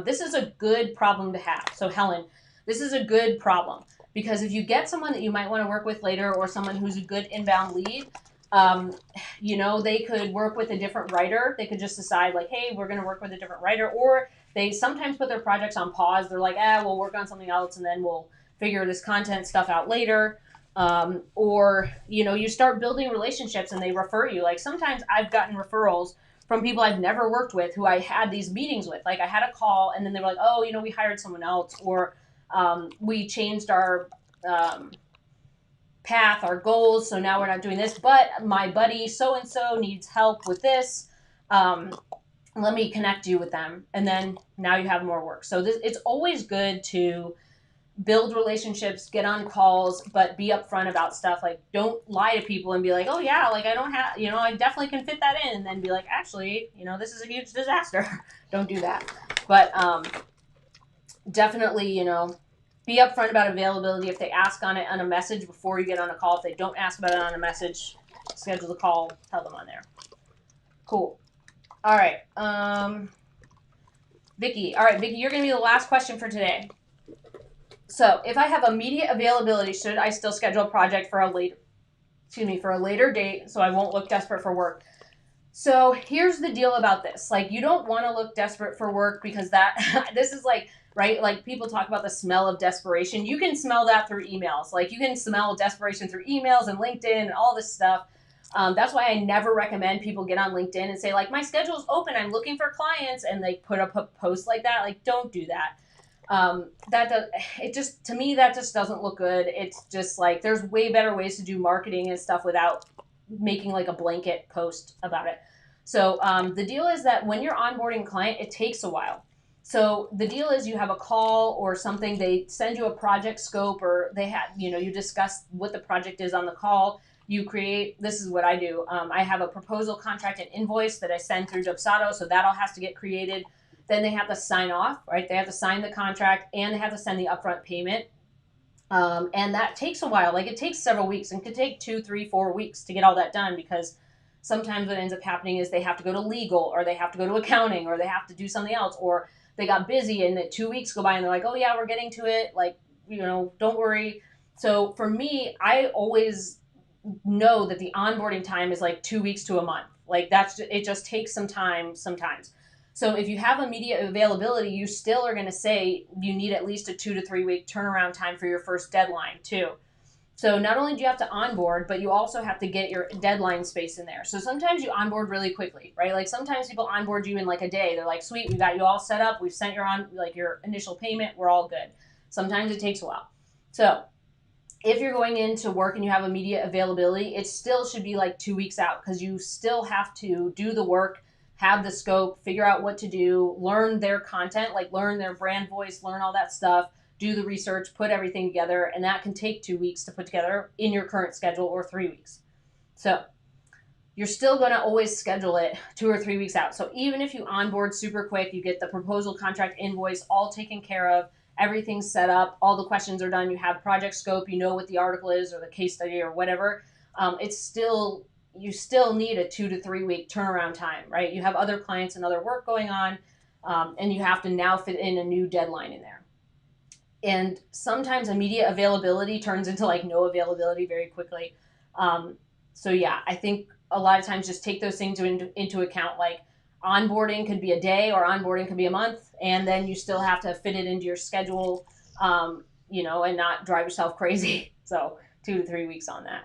this is a good problem to have. So Helen, this is a good problem, because if you get someone that you might want to work with later, or someone who's a good inbound lead, you know, they could work with a different writer. They could just decide like, hey, we're going to work with a different writer, or they sometimes put their projects on pause. They're like, we'll work on something else and then we'll figure this content stuff out later. Or, you know, you start building relationships and they refer you. Like sometimes I've gotten referrals from people I've never worked with who I had these meetings with. Like I had a call and then they were like, oh, you know, we hired someone else, or we changed our path, our goals, so now we're not doing this, but my buddy so-and-so needs help with this. Let me connect you with them. And then now you have more work. So it's always good to build relationships, get on calls, but be upfront about stuff. Like don't lie to people and be like, oh yeah, like I don't have, you know, I definitely can fit that in. And then be like, actually, you know, this is a huge disaster. Don't do that. But definitely, you know, be upfront about availability. If they ask on it on a message before you get on a call, if they don't ask about it on a message, schedule the call, tell them on there. Cool. All right. Vicky. All right, Vicky, you're going to be the last question for today. So if I have immediate availability, should I still schedule a project for a later date so I won't look desperate for work? So here's the deal about this. Like, you don't want to look desperate for work, because that this is like, right? Like people talk about the smell of desperation. You can smell that through emails. Like you can smell desperation through emails and LinkedIn and all this stuff. That's why I never recommend people get on LinkedIn and say like, my schedule is open, I'm looking for clients, and they put up a post like that. Like, don't do that. To me, that just doesn't look good. It's just like, there's way better ways to do marketing and stuff without making like a blanket post about it. So the deal is that when you're onboarding a client, it takes a while. So the deal is you have a call or something, they send you a project scope, or they have, you know, you discuss what the project is on the call. You create, this is what I do. I have a proposal, contract, and invoice that I send through Dubsado, so that all has to get created. Then they have to sign off, right? They have to sign the contract and they have to send the upfront payment. And that takes a while. Like it takes several weeks, and could take 2, 3, 4 weeks to get all that done, because sometimes what ends up happening is they have to go to legal, or they have to go to accounting, or they have to do something else, or they got busy and 2 weeks go by and they're like, oh yeah, we're getting to it. Like, you know, don't worry. So for me, I always know that the onboarding time is like 2 weeks to a month. Like it just takes some time sometimes. So if you have immediate availability, you still are going to say you need at least a 2 to 3 week turnaround time for your first deadline too. So not only do you have to onboard, but you also have to get your deadline space in there. So sometimes you onboard really quickly, right? Like sometimes people onboard you in like a day. They're like, sweet, we got you all set up. We've sent your initial payment. We're all good. Sometimes it takes a while. So if you're going into work and you have immediate availability, it still should be like 2 weeks out, because you still have to do the work, have the scope, figure out what to do, learn their content, like learn their brand voice, learn all that stuff, do the research, put everything together, and that can take 2 weeks to put together in your current schedule, or 3 weeks. So you're still going to always schedule it 2 or 3 weeks out. So even if you onboard super quick, you get the proposal, contract, invoice all taken care of, everything's set up, all the questions are done, you have project scope, you know what the article is or the case study or whatever, it's still, you still need a 2 to 3 week turnaround time, right? You have other clients and other work going on, and you have to now fit in a new deadline in there. And sometimes immediate availability turns into like no availability very quickly. So yeah, I think a lot of times just take those things into account. Like onboarding could be a day or onboarding could be a month, and then you still have to fit it into your schedule, and not drive yourself crazy. So 2 to 3 weeks on that.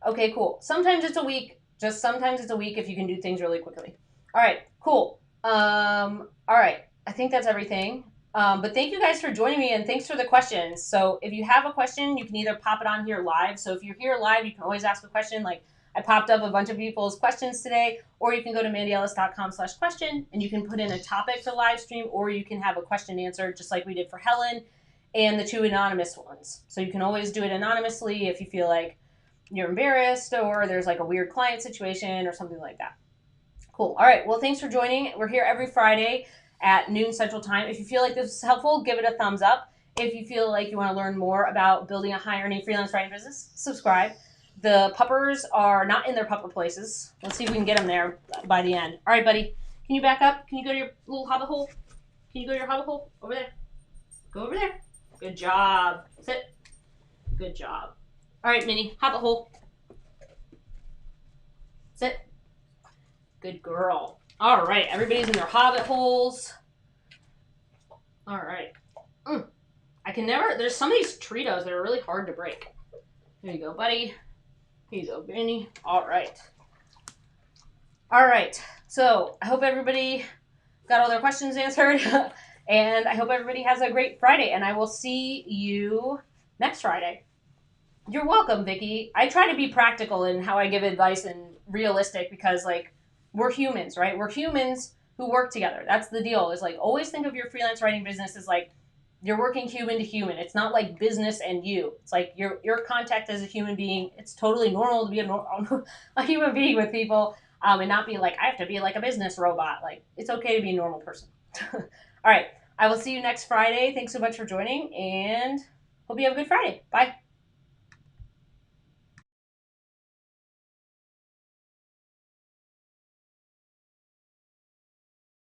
Okay, cool. Sometimes it's a week. Just sometimes it's a week if you can do things really quickly. All right, cool. All right, I think that's everything. But thank you guys for joining me, and thanks for the questions. So if you have a question, you can either pop it on here live. So if you're here live, you can always ask a question. Like I popped up a bunch of people's questions today, or you can go to mandyellis.com/question, and you can put in a topic for live stream, or you can have a question answered just like we did for Helen and the 2 anonymous ones. So you can always do it anonymously if you feel like you're embarrassed or there's like a weird client situation or something like that. Cool. All right. Well, thanks for joining. We're here every Friday at noon Central Time. If you feel like this is helpful, give it a thumbs up. If you feel like you want to learn more about building a high-earning freelance writing business, subscribe. The puppers are not in their pupper places. Let's see if we can get them there by the end. All right, buddy. Can you back up? Can you go to your little hobbit hole? Can you go to your hobbit hole? Over there. Go over there. Good job. Sit. Good job. All right, Minnie. Hobbit hole. Sit. Good girl. All right, everybody's in their hobbit holes. All right. I can never, there's some of these Tritos that are really hard to break. Here you go, buddy. Here you go, Benny. All right. All right. So I hope everybody got all their questions answered. And I hope everybody has a great Friday. And I will see you next Friday. You're welcome, Vicki. I try to be practical in how I give advice and realistic because, like, we're humans, right? We're humans who work together. That's the deal. Is like always think of your freelance writing business as like you're working human to human. It's not like business and you. It's like your contact as a human being. It's totally normal to be a human being with people, and not be like I have to be like a business robot. Like it's okay to be a normal person. All right. I will see you next Friday. Thanks so much for joining, and hope you have a good Friday. Bye.